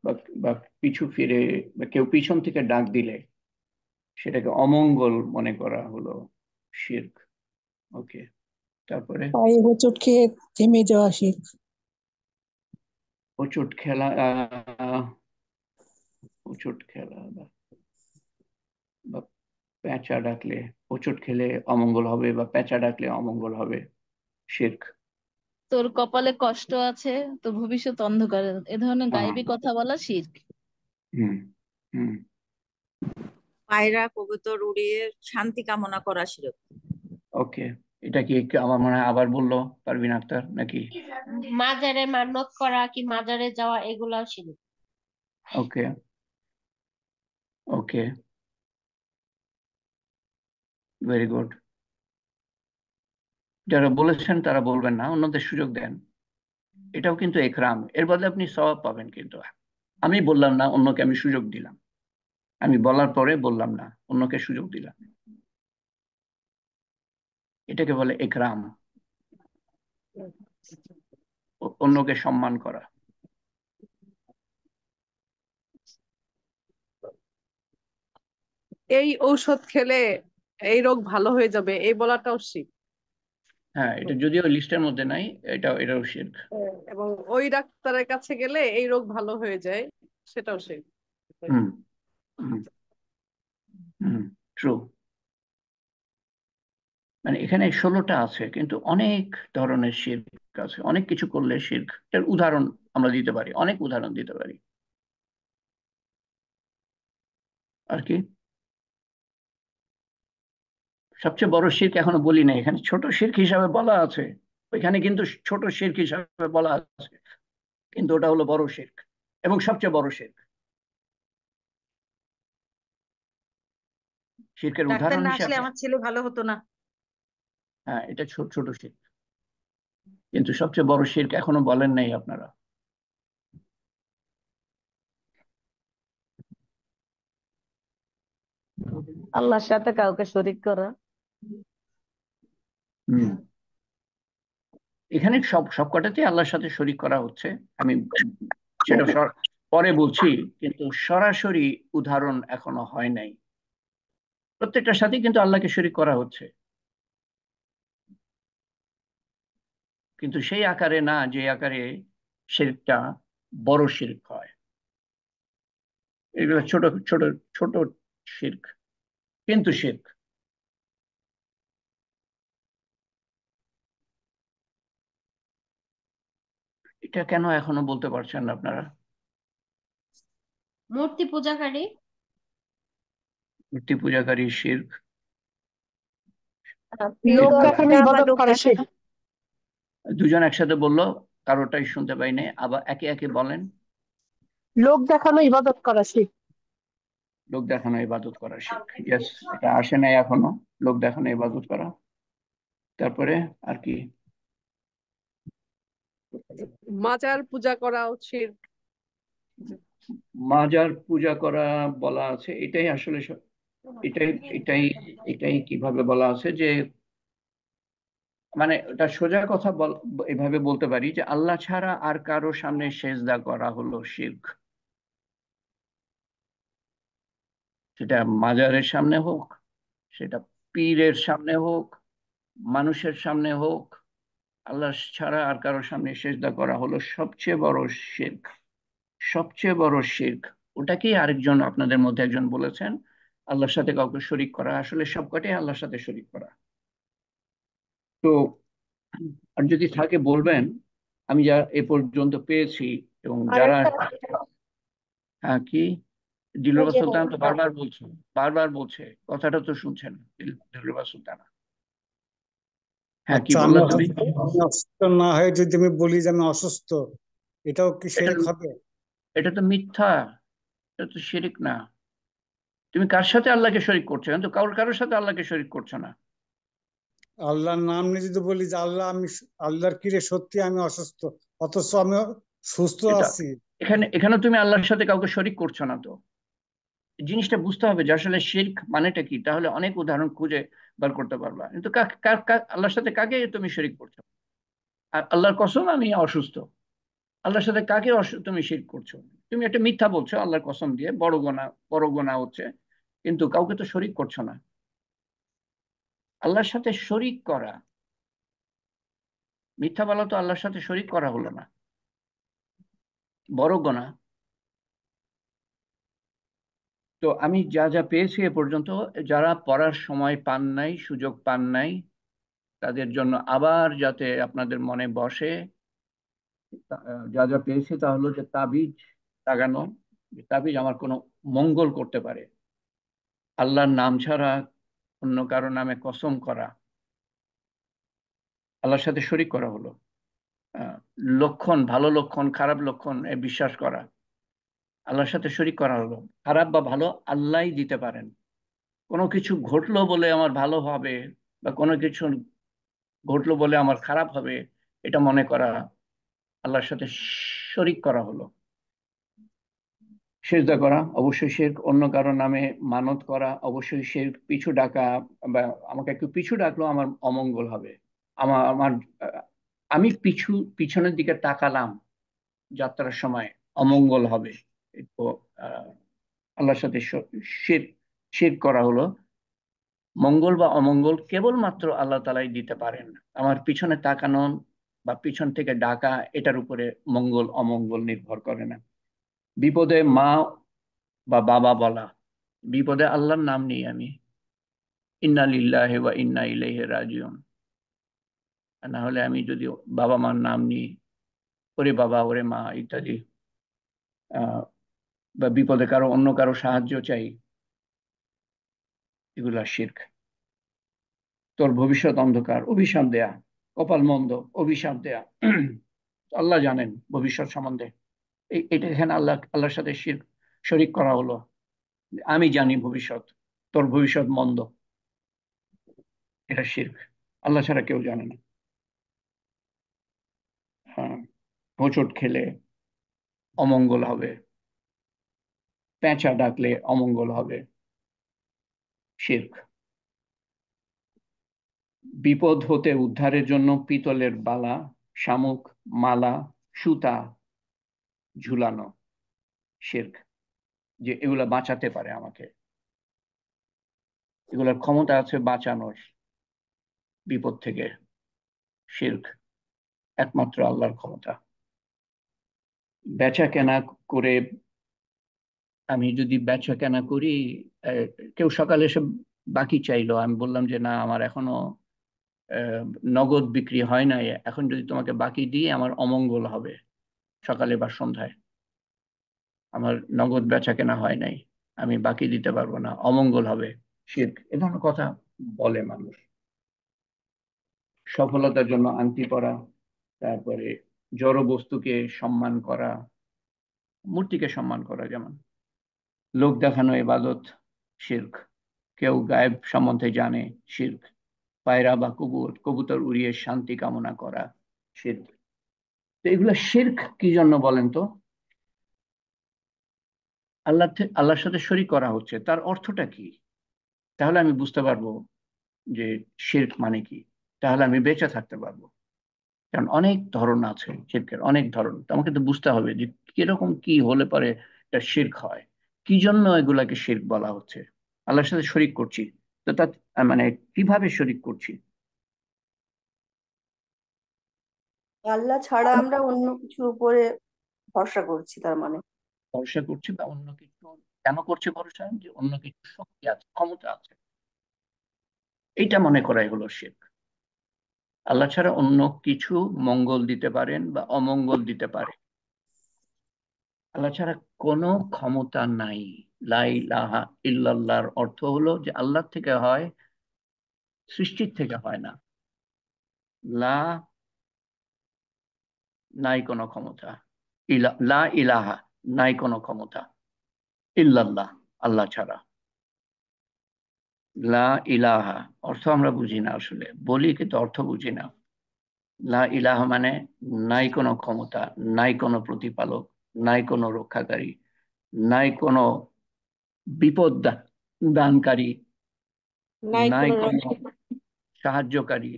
বা বা পিছু ফিরে, বা কেউ পিছন থেকে ডাক দিলে সেটাকে অমঙ্গল মনে করা হলো শিরক। ওকে, তারপরে পায়ে হোঁচট খেয়ে থেমে যাওয়া শিরক। হোঁচট খেলা, হোঁচট খেলা বা পেঁচা ডাকলে, হোঁচট খেলে অমঙ্গল হবে, বা পেঁচা ডাকলে অমঙ্গল হবে, শিরক। তোর কপালে কষ্ট আছে, তো ভবিষ্যৎ অন্ধকার, এ ধরনের হ্যাঁ, গায়েবী কথা বলা শিরক। হুম হুম। পায়রা কবুতর উড়িয়ে শান্তি কামনা করা শিরক। ওকে, এটা কি আমার মনে হয় আবার বললো পারভিন আক্তার নাকি? মাজারে মান্যত করা কি মাজারে যাওয়া এগুলাও ছিল। ওকে ওকে, ভেরি গুড। যারা বলেছেন তারা বলবেন না, অন্যদের সুযোগ দেন, এটাও কিন্তু একরাম, এর বদলে আপনি সওয়াব পাবেন। কিন্তু আমি বললাম না, অন্যকে আমি সুযোগ দিলাম, আমি বলার পরে বললাম না, অন্যকে সুযোগ দিলাম, এটাকে বলে একরাম, অন্যকে সম্মান করা। এই ঔষধ খেলে এই রোগ ভালো হয়ে যাবে, এই বলাটাও শিরক। হ্যাঁ, এটা যদিও লিস্টের মধ্যে নাই, এটাও শিরক। এবং ওই ডাক্তারের কাছে গেলে এই রোগ ভালো হয়ে যায়, সেটাও শিরক। হুম হুম হুম, ট্রু। মানে এখানে 16টা আছে, কিন্তু অনেক ধরনের শিরক আছে, অনেক কিছু করলে শিরক। এর উদাহরণ আমরা দিতে পারি, অনেক উদাহরণ দিতে পারি। আর কি? সবচেয়ে বড় শিরক এখনো বলি না, এখানে ছোট শিরক হিসাবে বলা আছে, ওইখানে কিন্তু ছোট শিরক হিসাবে বলা আছে, কিন্তু ওটা হলো বড় শিরক এবং সবচেয়ে বড় শিরক। শিরকের ডাক্তার উদাহরণ না আসলে হিসাবে। আমার ছেলে ভালো হতো না। হ্যাঁ, এটা ছোট ছোট শিরক, কিন্তু সবচেয়ে বড় শিরক এখনো বলেন নাই আপনারা। আল্লাহর সাথে কাউকে শরীক করা। হুম, এখানে সবকটাতে আল্লাহর সাথে শরীক করা হচ্ছে। আমি সেটা পরে বলছি, কিন্তু সরাসরি উদাহরণ এখনো হয় নাই। প্রত্যেকটার সাথে কিন্তু আল্লাহকে শরীক করা হচ্ছে, কিন্তু সেই আকারে না যে আকারে শিরকটা বড় শিরক হয়। এগুলো ছোট ছোট ছোট শিরক, কিন্তু শিরক। এটা কেন এখনো বলতে পারছেন না আপনারা? মূর্তি পূজাকারী। মূর্তি পূজাকারী শিরক। পীর লোক দেখানো দর্শা বা ইবাদত লোক করা শিরক। দেখানো। দুজন একসাথে বললো, কারোটাই শুনতে পাই নাই, আবার একে একে বলেন। লোক দেখানো ইবাদত করা শিরক। লোক দেখানো ইবাদত করা শিরক, ইয়েস, এটা আসে নাই এখনো। লোক দেখানো ইবাদত করা, তারপরে আর কি? মাজার পূজা করা শিরক। মাজার পূজা করা বলা আছে, এটাই আসলে এটাই এটাই এটাই কিভাবে বলা আছে যে, মানে এটা সোজা কথা এভাবে বলতে পারি যে আল্লাহ ছাড়া আর কারো সামনে সেজদা করা হলো শিরক। সেটা মাজারের সামনে হোক, সেটা পীরের সামনে হোক, মানুষের সামনে হোক, আল্লাহ ছাড়া আর কারো সামনে সেজদা করা হলো সবচেয়ে বড় শিরক। সবচেয়ে বড় শিরক। ওটাকেই আরেকজন আপনাদের মধ্যে একজন বলেছেন আল্লাহর সাথে কাউকে শরীক করা, আসলে সবকটাই আল্লাহর সাথে শরীক করা। তো আর যদি থাকে বলবেন। আমি যা এ পর্যন্ত পেয়েছি এবং যারা, আরেকটা হ্যাঁ কি, দিলরুবা যে সুলতান তো বারবার বলছে, বারবার বলছে, কথাটা তো শুনছেন দিলরুবা সুলতান। হ্যাঁ, কি আচ্ছা, আমি বললা তুমি? অসুস্থ, আমি অসুস্থ না হয়ে যদি আমি বলি যে আমি অসুস্থ, এটাও কি এটা শিরক হবে? এটা তো মিথ্যা, এটা তো শিরিক না। তুমি কার সাথে আল্লাহকে শরীক করছো? কিন্তু কারোর সাথে আল্লাহকে শরীক করছো না। আল্লাহর নাম নিয়ে যদি বলি যে আল্লাহ, আমি আল্লাহর কিরে সত্যি আমি অসুস্থ, অথচ আমি সুস্থ এটা আছি। এখানে তুমি আল্লাহর সাথে কাউকে শরীক করছো না। তো জিনিসটা বুঝতে হবে যে আসলে শিরক মানেটা কি, তাহলে অনেক উদাহরণ খুঁজে বার করতে পারবা। কিন্তু আল্লাহর সাথে কাকে তুমি শরীক করছো? আর আল্লাহর কসম আমি অসুস্থ, আল্লাহর সাথে কাকে তুমি শিরক করছো? তুমি একটা মিথ্যা বলছো আল্লাহর কসম দিয়ে, বড় গোনা হচ্ছে, কিন্তু কাউকে তো শরীক করছো না। আল্লাহর সাথে শরীক করা, মিথ্যা বলা তো আল্লাহর সাথে শরীক করা হলো না, বড় গোনা। তো আমি যা যা পেয়েছি এ পর্যন্ত, যারা পড়ার সময় পান নাই, সুযোগ পান নাই, তাদের জন্য আবার যাতে আপনাদের মনে বসে, যা যা পেয়েছি তা হলো যে তাবিজ লাগানো। তাবিজ আমার কোনো মঙ্গল করতে পারে, আল্লাহর নাম ছাড়া অন্য কারো নামে কসম করা, আল্লাহর সাথে শরীক করা হলো। আহ, লক্ষণ, ভালো লক্ষণ খারাপ লক্ষণ এ বিশ্বাস করা, আল্লাহর সাথে শরীক করা হলো। খারাপ বা ভালো আল্লাহই দিতে পারেন। কোনো কিছু ঘটলো বলে আমার ভালো হবে, বা কোনো কিছু ঘটলো বলে আমার খারাপ হবে, এটা মনে করা আল্লাহর সাথে শরীক করা হলো। সেজদা করা অবশ্যই শিরক, অন্য কারো নামে মানত করা অবশ্যই শিরক, পিছু ডাকা, বা আমাকে একটু পিছু ডাকলো আমার অমঙ্গল হবে, আমার আমার আহ, আমি পিছনের দিকে তাকালাম যাত্রার সময়, অমঙ্গল হবে। তো আহ, আল্লাহর সাথে শিরক শিরক করা হলো। মঙ্গল বা অমঙ্গল কেবলমাত্র আল্লাহ তালাই দিতে পারেন। আমার পিছনে তাকানো বা পিছন থেকে ডাকা, এটার উপরে মঙ্গল অমঙ্গল নির্ভর করে না। বিপদে মা বা বাবা বলা, বিপদে আল্লাহর নাম নিই আমি, ইন্না লিল্লাহি ওয়া ইন্না ইলাইহি রাজিউন। আর না হলে আমি যদি বাবা মার নাম নিই, ওরে বাবা ওরে মা ইত্যাদি, আহ বা বিপদে অন্য কারো সাহায্য চাই, এগুলা শিরক। তোর ভবিষ্যৎ অন্ধকার, অভিশাপ দেয়া, কপাল মন্দ, অভিশাপ দেয়া, আল্লাহ জানেন ভবিষ্যৎ সম্বন্ধে। এটা এখানে আল্লাহর সাথে শরীক করা হলো। আমি জানি ভবিষ্যৎ, তোর ভবিষ্যৎ মন্দ, এটা শিরক। আল্লাহ ছাড়া কেউ জানে না। হ্যাঁ, হোঁচট খেলে অমঙ্গল হবে, পেঁচা ডাকলে অমঙ্গল হবে, শিরক। বিপদ হতে উদ্ধারের জন্য পিতলের বালা, শামুক, মালা, সুতা ঝুলানো, শিরক। যে এগুলা বাঁচাতে পারে আমাকে, এগুলার ক্ষমতা আছে বাঁচানোর বিপদ থেকে, শিরক। একমাত্র আল্লাহর ক্ষমতা। বেচা কেনা করে, আমি যদি বেচা কেনা করি, আহ, কেউ সকালে এসে বাকি চাইলো, আমি বললাম যে না, আমার এখনো নগদ বিক্রি হয় নাই, এখন যদি তোমাকে বাকি দিই আমার অমঙ্গল হবে, সকালে বা সন্ধ্যায় আমার নগদ বেচা কেনা হয় নাই, আমি বাকি দিতে পারবো না, অমঙ্গল হবে, শিরক। এ ধরনের কথা বলে মানুষ। সফলতার জন্য আংটি পরা, তারপরে জড় বস্তুকে সম্মান করা, মূর্তিকে সম্মান করা, যেমন লোক দেখানো ইবাদত, শিরক। কেউ গায়েব সম্বন্ধে জানে, শিরক। পায়রা বা কবুতর উড়িয়ে শান্তি কামনা করা, শিরক। তো এগুলো শিরক কি জন্য বলেন তো? আল্লাহর সাথে শরীক করা হচ্ছে, তার অর্থটা কি? তাহলে আমি বুঝতে পারবো যে শিরক মানে কি, তাহলে আমি বেঁচে থাকতে পারবো। কারণ অনেক ধরন আছে শিরকের, অনেক ধরন। তো আমাকে তো বুঝতে হবে যে কিরকম কি হলে পরে এটা শিরক হয়, কি জন্য এগুলাকে শিরক বলা হচ্ছে। আল্লাহর সাথে শরীক করছি, তো তা মানে কিভাবে শরীক করছি? আল্লাহ ছাড়া আমরা অন্য কিছুর উপরে ভরসা করছি, তার মানে। ভরসা করছি বা অন্য কিছু কেন করছি ভরসা? যে অন্য কিছু শক্তি আছে, ক্ষমতা আছে, এইটা মনে করাই হলো শিরক। আল্লাহ ছাড়া অন্য কিছু মঙ্গল দিতে পারেন বা অমঙ্গল দিতে পারে, আল্লাহ ছাড়া কোনো ক্ষমতা নাই। লা ইলাহা ইল্লাল্লাহর অর্থ হলো যে আল্লাহ থেকে হয়, সৃষ্টির থেকে হয় না। লা, নাই কোনো ক্ষমতা। লা ইলাহা, নাই কোনো ক্ষমতা। ইল্লাল্লাহ, আল্লাহ ছাড়া। লা ইলাহা অর্থ আমরা বুঝি না, আসলে বলি কিন্তু অর্থ বুঝি না। লা ইলাহা মানে নাই কোনো ক্ষমতা, নাই কোনো প্রতিপালক, নাই কোনো রক্ষাকারী, নাই কোনো বিপদ দানকারী, নাই নাই কোনো কোনো সাহায্যকারী,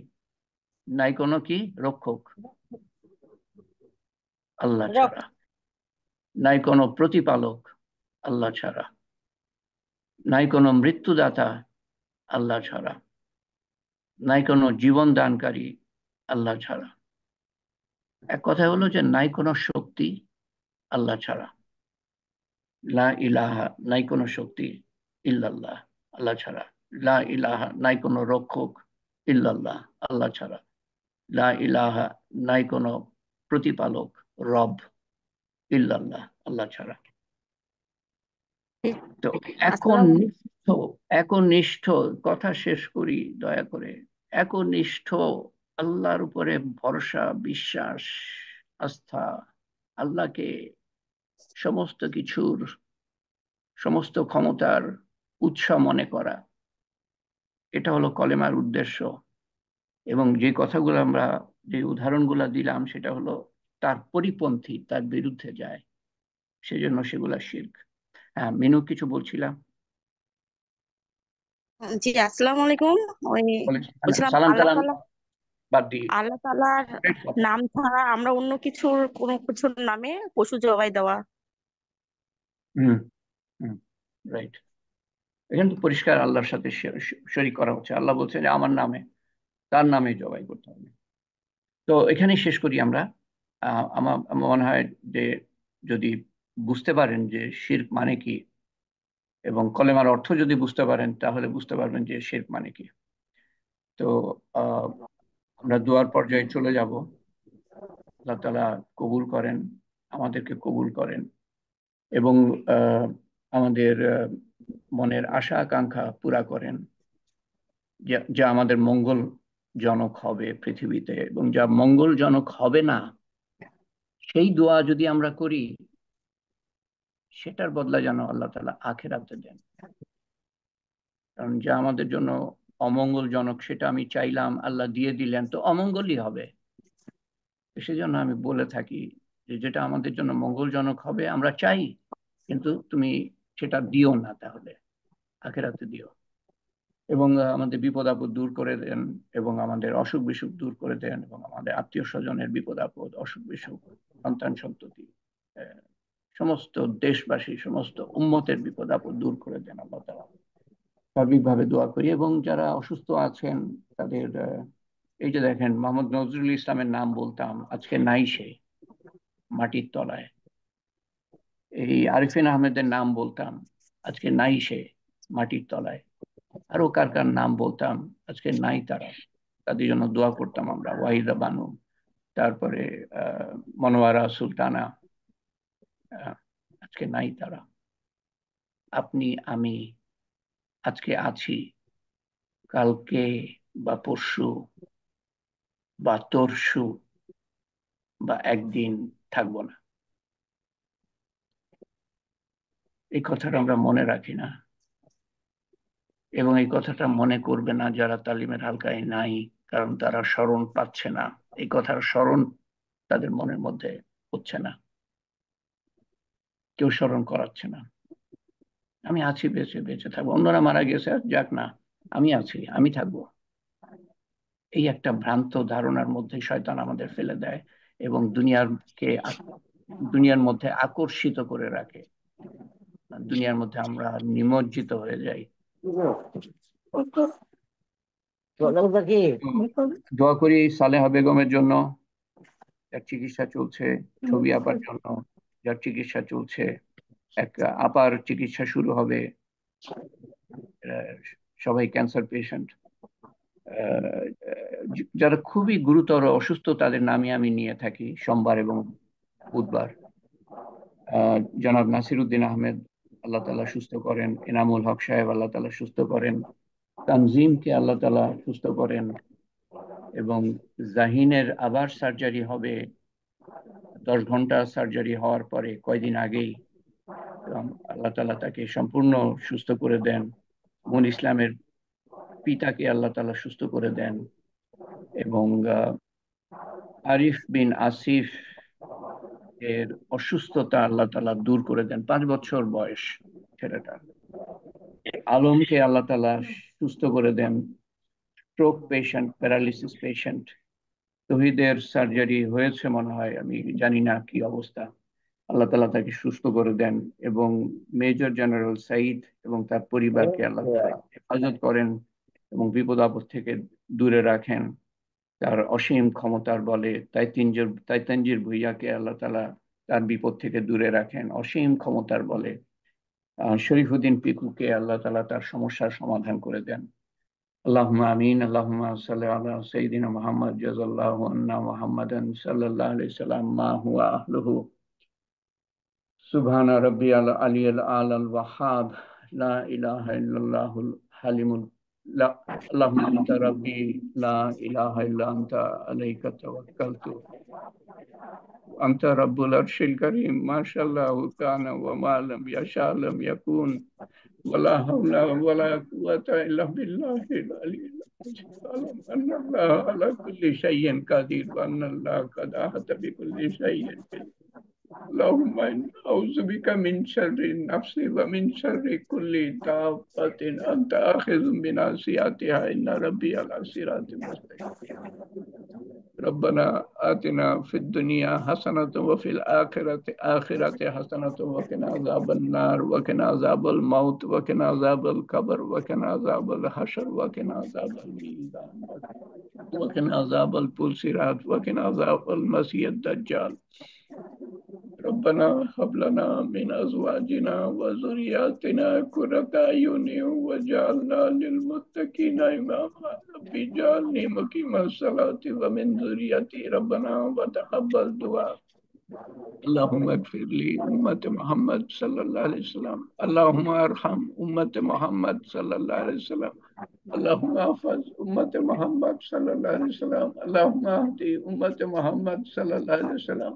নাই কোনো কি রক্ষক, আল্লাহ রব। ছাড়া। নাই কোনো প্রতিপালক, আল্লাহ ছাড়া। নাই কোনো মৃত্যুদাতা, আল্লাহ ছাড়া। নাই কোনো জীবন দানকারী, আল্লাহ ছাড়া। এক কথা হলো যে নাই কোনো শক্তি, আল্লাহ ছাড়া। লা ইলাহা, নাই কোনো শক্তি, ইল্লাল্লাহ, আল্লাহ ছাড়া। লা ইলাহা, নাই কোনো রক্ষক, ইল্লাল্লাহ, আল্লাহ ছাড়া। লা ইলাহা, নাই কোনো প্রতিপালক, রব, ইল্লাল্লাহ, আল্লাহ ছাড়া। তো আসসালাম। একনিষ্ঠ কথা শেষ করি দয়া করে। একনিষ্ঠ আল্লাহর উপরে ভরসা, বিশ্বাস, আস্থা, আল্লাহকে সমস্ত কিছুর, সমস্ত ক্ষমতার উৎস মনে করা, এটা হলো কলেমার উদ্দেশ্য। এবং যে কথাগুলো আমরা, যে উদাহরণগুলো দিলাম, সেটা হলো তার পরিপন্থী, তার বিরুদ্ধে যায়, সেজন্য সেগুলা শিরক। হ্যাঁ, মিনু কিছু বলছিলাম। জি, আসসালামু আলাইকুম। ওই বলছিলাম সালাম আল্লাহ টালাম তাআলা, বাদ দিয়ে আল্লাহ তাআলার straight কথা। নাম ছাড়া আমরা অন্য কোনো কিছুর নামে পশু জবাই দেওয়া। হুম, হুম, রাইট। এখানে তো পরিষ্কার আল্লাহর সাথে শরীক করা হচ্ছে। আল্লাহ বলছেন যে আমার নামে, তার নামে জবাই করতে হবে। তো এখানেই শেষ করি আমরা। আমার মনে হয় যে যদি বুঝতে পারেন যে শিরক মানে কি, এবং কলেমার অর্থ যদি বুঝতে পারেন, তাহলে বুঝতে পারবেন যে শিরক মানে কি। তো আমরা দোয়ার পর্যায়ে চলে যাব। আল্লাহ তাআলা কবুল করেন, আমাদেরকে কবুল করেন, এবং আমাদের মনের আশা আকাঙ্ক্ষা পুরা করেন, যা আমাদের মঙ্গলজনক হবে পৃথিবীতে, এবং যা মঙ্গলজনক হবে না, সেই দোয়া যদি আমরা করি, সেটার বদলা যেন আল্লাহ তাআলা আখিরাতে দেন। কারণ যা আমাদের জন্য অমঙ্গলজনক সেটা আমি চাইলাম, আল্লাহ দিয়ে দিলেন, তো অমঙ্গলই হবে। সেজন্য আমি বলে থাকি যে যেটা আমাদের জন্য মঙ্গলজনক হবে আমরা চাই, কিন্তু তুমি সেটা দিও না, তাহলে আখেরাতে দিও। এবং আমাদের বিপদ আপদ দূর করে দেন, এবং আমাদের অসুখ বিসুখ দূর করে দেন, এবং আমাদের আত্মীয় স্বজনের বিপদ আপদ, অসুখ বিসুখ, সন্তান সন্ততি, সমস্ত দেশবাসী, সমস্ত উম্মতের বিপদ আপদ দূর করে দেন আল্লাহ তাআলা। সার্বিকভাবে দোয়া করি। এবং যারা অসুস্থ আছেন তাদের, এই যে দেখেন মোহাম্মদ নজরুল ইসলামের নাম বলতাম, আজকে নাই, সে মাটির তলায়। এই আরিফিন আহমেদের নাম বলতাম, আজকে নাই, সে মাটির তলায়। আরো কার কার নাম বলতাম, আজকে নাই তারা, তাদের জন্য দোয়া করতাম আমরা। ওয়াহিদা বানু, তারপরে মনোয়ারা সুলতানা, আজকে নাই তারা। আপনি আমি আজকে আছি, কালকে বা পরশু বা তরশু বা একদিন থাকবো না। এই কথাটা আমরা মনে রাখি না, এবং এই কথাটা মনে করবে না যারা তালিমের হালকায় নাই, কারণ তারা স্মরণ পাচ্ছে না, এই কথার স্মরণ তাদের মনের মধ্যে হচ্ছে না, কেউ স্মরণ করাচ্ছে না। আমি আছি, বেঁচে বেঁচে থাকবো, অন্যরা মারা গেছে, যাক না, আমি আছি, আমি থাকবো। এই একটা ভ্রান্ত ধারণার মধ্যে শয়তান আমাদের ফেলে দেয় এবং দুনিয়ার মধ্যে আকর্ষিত করে রাখে। দুনিয়ার মধ্যে আমরা নিমজ্জিত হয়ে যাই। দোয়া করি সালেহা বেগমের জন্য, যার চিকিৎসা চলছে, ছবি আপার জন্য যার চিকিৎসা চলছে, এক আপার চিকিৎসা শুরু হবে, সবাই ক্যান্সার পেশেন্ট, যারা খুবই গুরুতর অসুস্থ তাদের নামই আমি নিয়ে থাকি সোমবার এবং বুধবার। জনাব নাসিরউদ্দিন আহমেদ, আল্লাহ তাআলা সুস্থ করেন। এনামুল হক সাহেব, আল্লাহ তাআলা সুস্থ করেন। তানজিমকে আল্লাহ তাআলা সুস্থ করেন। এবং জাহিনের আবার সার্জারি হবে, 10 ঘন্টা সার্জারি হওয়ার পরে কয়দিন আগেই, এবং আল্লাহ তাআলা তাকে সম্পূর্ণ সুস্থ করে দেন। মুন ইসলামের পিতাকে আল্লাহ তাআলা সুস্থ করে দেন। এবং আরিফ বিন আসিফ এর অসুস্থতা আল্লাহ তাআলা দূর করে দেন, 5 বছর বয়স ছেলেটা। আলমকে আল্লাহ তাআলা সুস্থ করে দেন, স্ট্রোক পেশেন্ট, প্যারালিসিস পেশেন্ট। তৌহিদের সার্জারি হয়েছে মনে হয়, আমি জানি না কি অবস্থা, আল্লাহ তাআলা তাকে সুস্থ করে দেন। এবং মেজর জেনারেল সাইদ এবং তার পরিবারকে আল্লাহ তাআলা হেফাজত করেন এবং বিপদ আপদ থেকে দূরে রাখেন তার অসীম ক্ষমতার বলে। তাইতানজির ভুইয়াকে আল্লাহ তাআলা তার বিপদ থেকে দূরে রাখেন অসীম ক্ষমতার বলে। শরীফুদ্দিন পিকুকে আল্লাহ তাআলা তার সমস্যার সমাধান করে দেন। আল্লাহুম্মা আমিন। আল্লাহুম্মা সাল্লি আলা সাইয়্যিদিনা মুহাম্মদ জাযাল্লাহু আন্না মুহাম্মাদান সাল্লাল্লাহু আলাইহি সাল্লাম মা হুয়া আহলুহু। সুবহানা রাব্বিয়াল আলিয়্যিল আ'লাল ওয়াহ্হাব, লা ইলাহা ইল্লাল্লাহুল হালিমুল اللهم أنت ربي لا إله إلا أنت عليك توكلت أنت رب العرش الكريم ما شاء الله كان وما لم يشاء لم يكن ولا حول ولا قوة إلا بالله العلي العظيم أعلم أن الله على كل شيء قدير وأن الله قد أحاط بكل شيء اللهم إني أعوذ بك من شر النفس ومن شر كل دابة أنت آخذ بناصيتها إن ربي على صراط مستقيم ربنا آتنا في الدنيا حسنة وفي الآخرة حسنة وقنا عذاب النار وقنا عذاب الموت وقنا عذاب القبر وقنا عذاب الحشر وقنا عذاب الميزان وقنا عذاب الصراط وقنا عذاب المسيح الدجال ربنا هب لنا من أزواجنا وذرياتنا قرة أعين واجعلنا للمتقين إماما رب اجعلني مقيم الصلاة ومن ذريتي ربنا وتقبل دعاء اللهم اغفر لي أمة محمد صلى الله عليه وسلم اللهم ارحم أمة محمد صلى الله عليه وسلم اللهم احفظ أمة محمد صلى الله عليه وسلم اللهم اهدي أمة محمد صلى الله عليه وسلم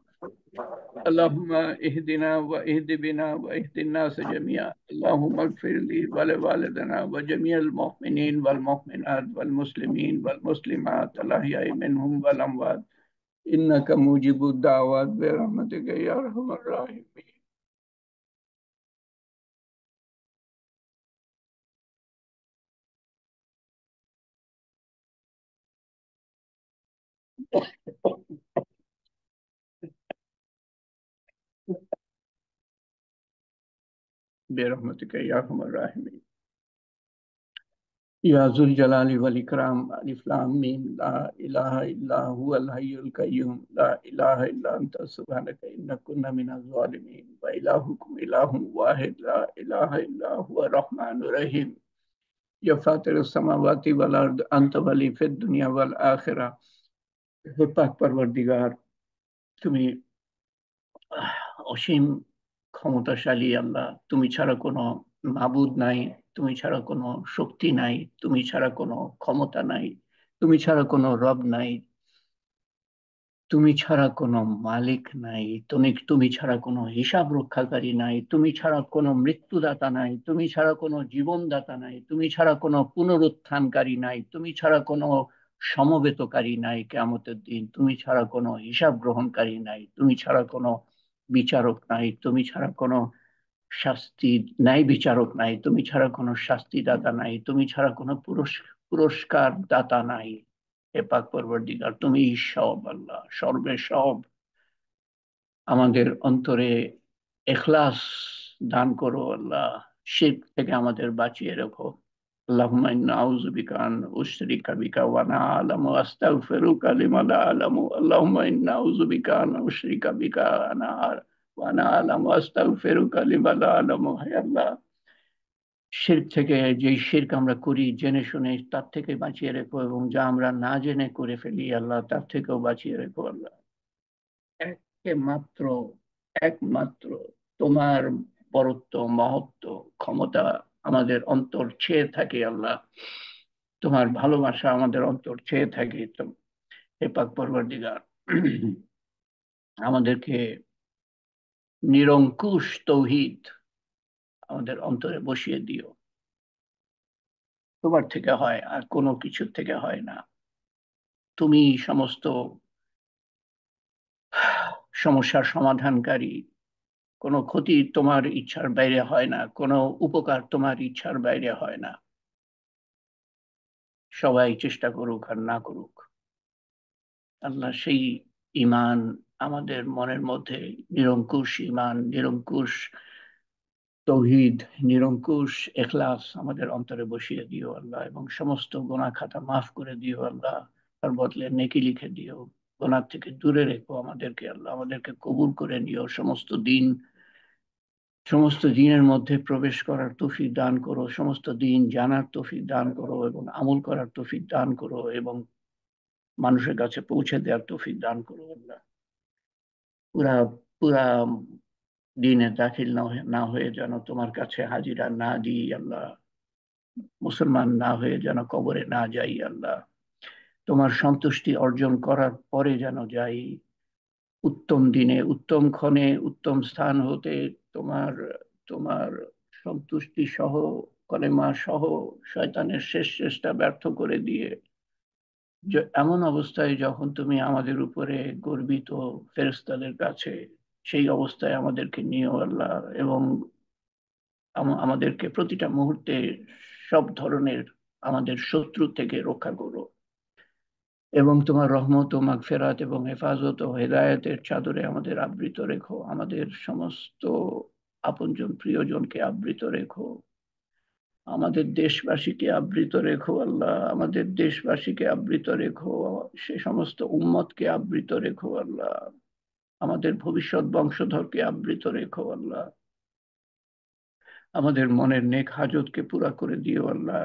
اللهم اهدنا واهد بنا واهد الناس جميعا اللهم اغفر لي ولوالدنا وجميع المؤمنين والمؤمنات والمسلمين والمسلمات الأحياء منهم والأموات إنك مجيب الدعوات برحمتك يا أرحم الراحمين. برحمتك يا أرحم الراحمين. يا ذو الجلال والإكرام ألف لام ميم لا إله إلا هو الحي القيوم لا إله إلا أنت سبحانك إنا كنا من الظالمين وإلهكم إله واحد لا إله إلا هو الرحمن الرحيم يا فاطر السماوات والأرض أنت ولي في الدنيا والآخرة. হে পাক পরবর্তীগার, তুমি অসীম ক্ষমতাশালী আল্লাহ। তুমি ছাড়া কোনো মাবুদ নাই, তুমি ছাড়া কোনো শক্তি নাই, তুমি ছাড়া কোনো ক্ষমতা নাই, তুমি ছাড়া কোনো রব নাই, তুমি ছাড়া কোনো মালিক নাই, তুমি ছাড়া কোনো হিসাব রক্ষাকারী নাই, তুমি ছাড়া কোনো মৃত্যুদাতা নাই, তুমি ছাড়া কোনো জীবনদাতা নাই, তুমি ছাড়া কোনো পুনরুত্থানকারী নাই, তুমি ছাড়া কোনো সমবেতকারী নাই কিয়ামতের দিন, তুমি ছাড়া কোনো হিসাব গ্রহণকারী নাই, তুমি ছাড়া কোনো বিচারক নাই, তুমি ছাড়া কোনো শাস্তি ন্যায় বিচারক নাই, তুমি ছাড়া কোনো শাস্তিদাতা নাই, তুমি ছাড়া কোনো পুরস্কার দাতা নাই। হে পাক পরবর্তীকার, তুমি সব আল্লাহ, সর্বে সব। আমাদের অন্তরে ইখলাস দান করো আল্লাহ, শিরক থেকে আমাদের বাঁচিয়ে রাখো। اللهم إنا أعوذ بك أن أشرك بك وأنا أعلم وأستغفرك لما لا أعلم. اللهم إنا أعوذ بك أن أشرك بك وأنا أعلم وأستغفرك لما لا أعلم. হে আল্লাহ, শিরক থেকে, যেই শিরক আমরা করি জেনে শুনে, তার থেকে বাঁচিয়ে রেখো, এবং যা আমরা না জেনে করে ফেলি আল্লাহ, তার থেকেও বাঁচিয়ে রেখো আল্লাহ। একমাত্র একমাত্র তোমার বরত্ব, মহত্ব, ক্ষমতা আমাদের অন্তর ছেয়ে থাকে আল্লাহ, তোমার ভালোবাসা আমাদের অন্তর ছেয়ে থাকে। হে পাক পরবর্তীগার, আমাদেরকে নিরঙ্কুশ তৌহিদ আমাদের অন্তরে বসিয়ে দিও। তোমার থেকে হয়, আর কোনো কিছুর থেকে হয় না। তুমি সমস্ত সমস্যার সমাধানকারী। কোনো ক্ষতি তোমার ইচ্ছার বাইরে হয় না, কোনো উপকার তোমার ইচ্ছার বাইরে হয় না। সবাই চেষ্টা করুক আর না করুক, আল্লাহ সেই ঈমান আমাদের মনের মধ্যে, নিরঙ্কুশ ঈমান, নিরঙ্কুশ তৌহিদ, নিরঙ্কুশ ইখলাস আমাদের অন্তরে বসিয়ে দিও আল্লাহ, এবং সমস্ত গুনাহ খাতা মাফ করে দিও আল্লাহ, তার বদলে নেকি লিখে দিও। গুনাহ থেকে দূরে রেখো আমাদেরকে আল্লাহ, আমাদেরকে কবুল করে নিও। সমস্ত দিনের মধ্যে প্রবেশ করার তৌফিক দান করো, সমস্ত দিন জানার তৌফিক দান করো, এবং আমল করার তৌফিক দান করো, এবং মানুষের কাছে পৌঁছে দেওয়ার তৌফিক দান করো আল্লাহ। পুরা পুরা দিনে দাখিল না হয়ে যেন তোমার কাছে হাজিরা না দিই আল্লাহ, মুসলমান না হয়ে যেন কবরে না যাই আল্লাহ, তোমার সন্তুষ্টি অর্জন করার পরে যেন যাই উত্তম দিনে, উত্তম ক্ষণে, উত্তম স্থান হতে তোমার তোমার সন্তুষ্টি সহ, কলেমা সহ, শয়তানের শেষ চেষ্টা ব্যর্থ করে দিয়ে এমন অবস্থায় যখন তুমি আমাদের উপরে গর্বিত ফেরেশতাদের কাছে, সেই অবস্থায় আমাদেরকে নিও আল্লাহ, এবং আমাদেরকে প্রতিটা মুহূর্তে সব ধরনের আমাদের শত্রু থেকে রক্ষা করো, এবং তোমার রহমত ও মাগফিরাত এবং হেফাজত ও হেদায়েতের চাদরে আমাদের আবৃত রেখো। আমাদের সমস্ত আপনজন প্রিয়জনকে আবৃত রেখো, আমাদের দেশবাসীকে আবৃত রেখো আল্লাহ, আমাদের দেশবাসীকে আবৃত রেখো, সে সমস্ত উম্মতকে আবৃত রেখো আল্লাহ, আমাদের ভবিষ্যৎ বংশধরকে আবৃত রেখো আল্লাহ, আমাদের মনের নেক হাজতকে পুরা করে দিও আল্লাহ।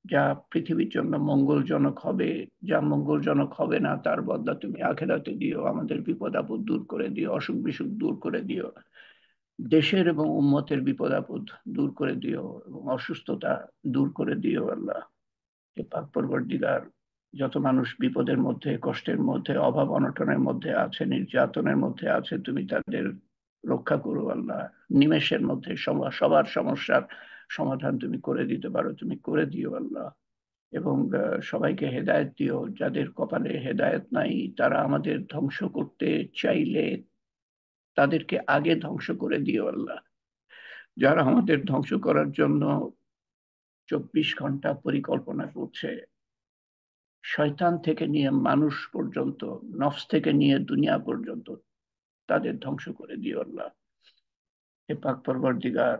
যা পৃথিবীর জন্য মঙ্গলজনক হবে, যা মঙ্গলজনক হবে না, তার বদলা তুমি আখিরাতে দিও। আমাদের বিপদ আপদ দূর করে দিও, অসুখ বিসুখ দূর করে দিও, দেশের এবং উম্মতের বিপদ আপদ দূর করে দিও, এবং অসুস্থতা দূর করে দিও আল্লাহ। হে পাক পরবর্তীগার, যত মানুষ বিপদের মধ্যে, কষ্টের মধ্যে, অভাব অনটনের মধ্যে আছে, নির্যাতনের মধ্যে আছে, তুমি তাদের রক্ষা করো আল্লাহ। নিমেষের মধ্যে সবার সমস্যার সমাধান তুমি করে দিতে পারো, তুমি করে দিও আল্লাহ। এবং সবাইকে হেদায়েত দিও। যাদের কপালে হেদায়েত নাই, তারা আমাদের ধ্বংস করতে চাইলে তাদেরকে আগে ধ্বংস করে দিও আল্লাহ। যারা আমাদের ধ্বংস করার জন্য 24 ঘন্টা পরিকল্পনা করছে, শয়তান থেকে নিয়ে মানুষ পর্যন্ত, নফস থেকে নিয়ে দুনিয়া পর্যন্ত, তাদের ধ্বংস করে দিও আল্লাহ। হে পাক পরবর্তীগার,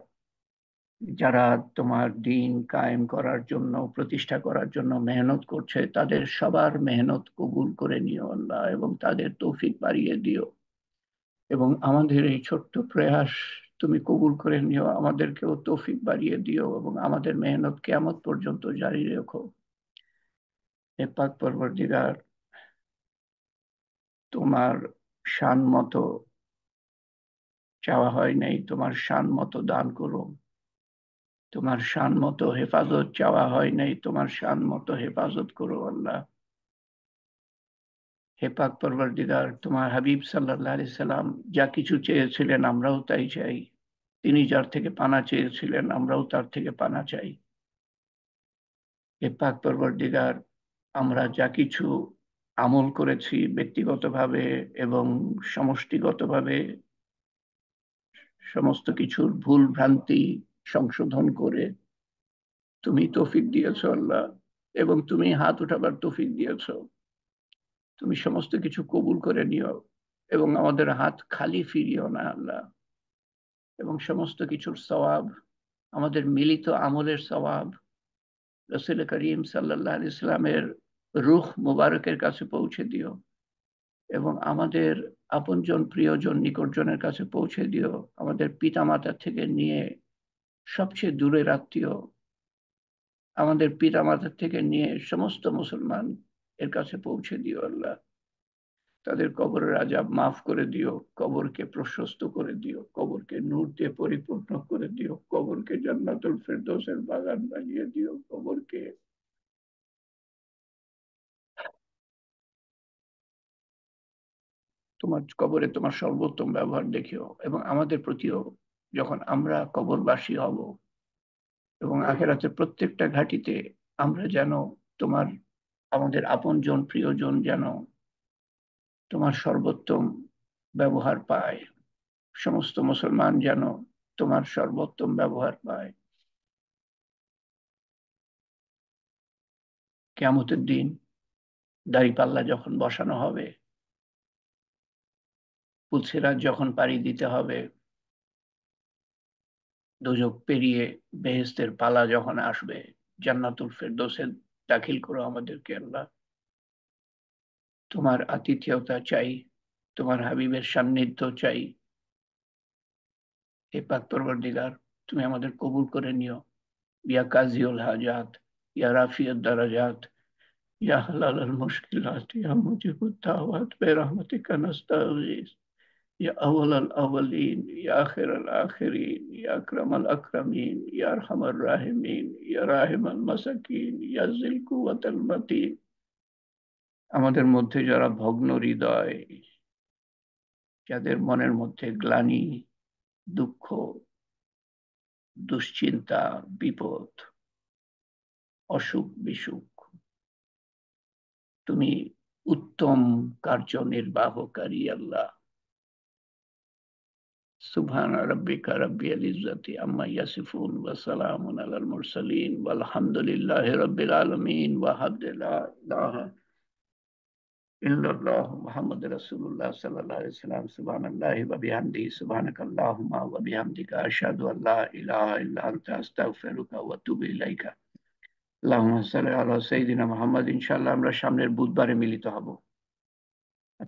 যারা তোমার দ্বীন কায়েম করার জন্য, প্রতিষ্ঠা করার জন্য মেহনত করছে, তাদের সবার মেহনত কবুল করে নিও আল্লাহ, এবং তাদের তৌফিক বাড়িয়ে দিও। এবং আমাদের এই ছোট্ট প্রয়াস তুমি কবুল করে নিও, আমাদেরকেও তৌফিক বাড়িয়ে দিও, এবং আমাদের মেহনত কিয়ামত পর্যন্ত জারি রেখো। হে পাক পরবর্তীগার, তোমার শান মতো চাওয়া হয় নাই, তোমার শান মতো দান করো। তোমার শান মতো হেফাজত চাওয়া হয় নাই, তোমার শান মতো হেফাজত করো আল্লাহ। হে পাক পরবর্তীগার, তোমার হাবিব সাল্লাল্লাহু আলাইহি সাল্লাম যা কিছু চেয়েছিলেন আমরাও তাই চাই। তিনি যার থেকে পানা চেয়েছিলেন আমরাও তার থেকে পানা চাই। হে পাক পরবর্তীগার, আমরা যা কিছু আমল করেছি ব্যক্তিগতভাবে এবং সমষ্টিগতভাবে, সমস্ত কিছুর ভুল ভ্রান্তি সংশোধন করে তুমি তৌফিক দিয়েছো আল্লাহ, এবং তুমি হাত উঠাবার তৌফিক দিয়েছো। তুমি সমস্ত কিছু কবুল করে নিও, এবং আমাদের হাত খালি ফিরিও না আল্লাহ। এবং সমস্ত কিছুর সওয়াব, আমাদের মিলিত আমলের সওয়াব রাসূল করিম সাল্লাল্লাহু আলাইহি সাল্লামের রূহ মুবারকের কাছে পৌঁছে দিও, এবং আমাদের আপনজন, প্রিয়জন, নিকটজনের কাছে পৌঁছে দিও। আমাদের পিতামাতা থেকে নিয়ে সবচেয়ে দূরের আত্মীয়, আমাদের পিতামাতা থেকে নিয়ে সমস্ত মুসলমান এর কাছে পৌঁছে দিও আল্লাহ। তাদের কবরের আযাব মাফ করে দিও, কবরকে প্রশস্ত করে দিও, কবরকে নূর দিয়ে পরিপূর্ণ করে দিও, কবরকে জান্নাতুল ফেরদৌসের বাগান বানিয়ে দিও, কবরকে তোমার কবরে তোমার সর্বোত্তম ব্যবহার দেখিও। এবং আমাদের প্রতিও, যখন আমরা কবরবাসী হব এবং আখিরাতের প্রত্যেকটা ঘাঁটিতে, আমরা যেন তোমার, আমাদের আপনজন, প্রিয়জন যেন তোমার সর্বোত্তম ব্যবহার পায়, সমস্ত মুসলমান যেন তোমার সর্বোত্তম ব্যবহার পায়। কিয়ামতের দিন দাঁড়িপাল্লা যখন বসানো হবে, পুলসিরাত যখন পাড়ি দিতে হবে, দোজখ পেরিয়ে বেহেশতের পালা যখন আসবে, জান্নাতুল ফেরদৌসে দাখিল করো আমাদেরকে আল্লাহ। তোমার আতিথেয়তা চাই, তোমার হাবিবের সান্নিধ্য চাই। হে পাক পরবর্তীগার, তুমি আমাদের কবুল করে নিও। ইয়া কাজিউল হাজাত, ইয়া রাফিউদ দারাজাত, ইয়া হালালাল মুশকিলাত, ইয়া মুজিবুদ দাওয়াত, বিরহমাতিকা নাস্তাগীস, ইয়া আউয়ালাল আউয়ালিন, ইয়া আখিরাল আখিরিন, ইয়া আকরামাল আকরামিন, ইয়া আরহামার রাহিমিন, ইয়া রাহিমাল মাসাকিন, ইয়া যিল কুওয়াতিল মাতিন। আমাদের মধ্যে যারা ভগ্ন হৃদয়, যাদের মনের মধ্যে গ্লানি, দুঃখ, দুশ্চিন্তা, বিপদ, অসুখ বিসুখ, তুমি উত্তম কার্যনির্বাহকারী আল্লাহ। সুবহান রাব্বিকা রাব্বিল ইজ্জাতি আম্মা ইয়াসিফুন ওয়া সালামুন আলাল মুরসালিন ওয়ালহামদুলিল্লাহি রাব্বিল আলামিন ওয়া লা ইলাহা ইল্লাল্লাহ মুহাম্মাদুর রাসূলুল্লাহ সাল্লাল্লাহু আলাইহি ওয়াসাল্লাম। সুবহানাল্লাহি ওয়া বিহামদিহি, সুবহানাকাল্লাহুম্মা ওয়া বিহামদিকা, আশহাদু আল্লা ইলাহা ইল্লা আনতা, আস্তাগফিরুকা ওয়া আতুবু ইলাইকা। আল্লাহুম্মা সাল্লি আলা সাইয়্যিদিনা মুহাম্মাদ। ইনশাআল্লাহ আমরা সামনের বুধবারে মিলিত হব।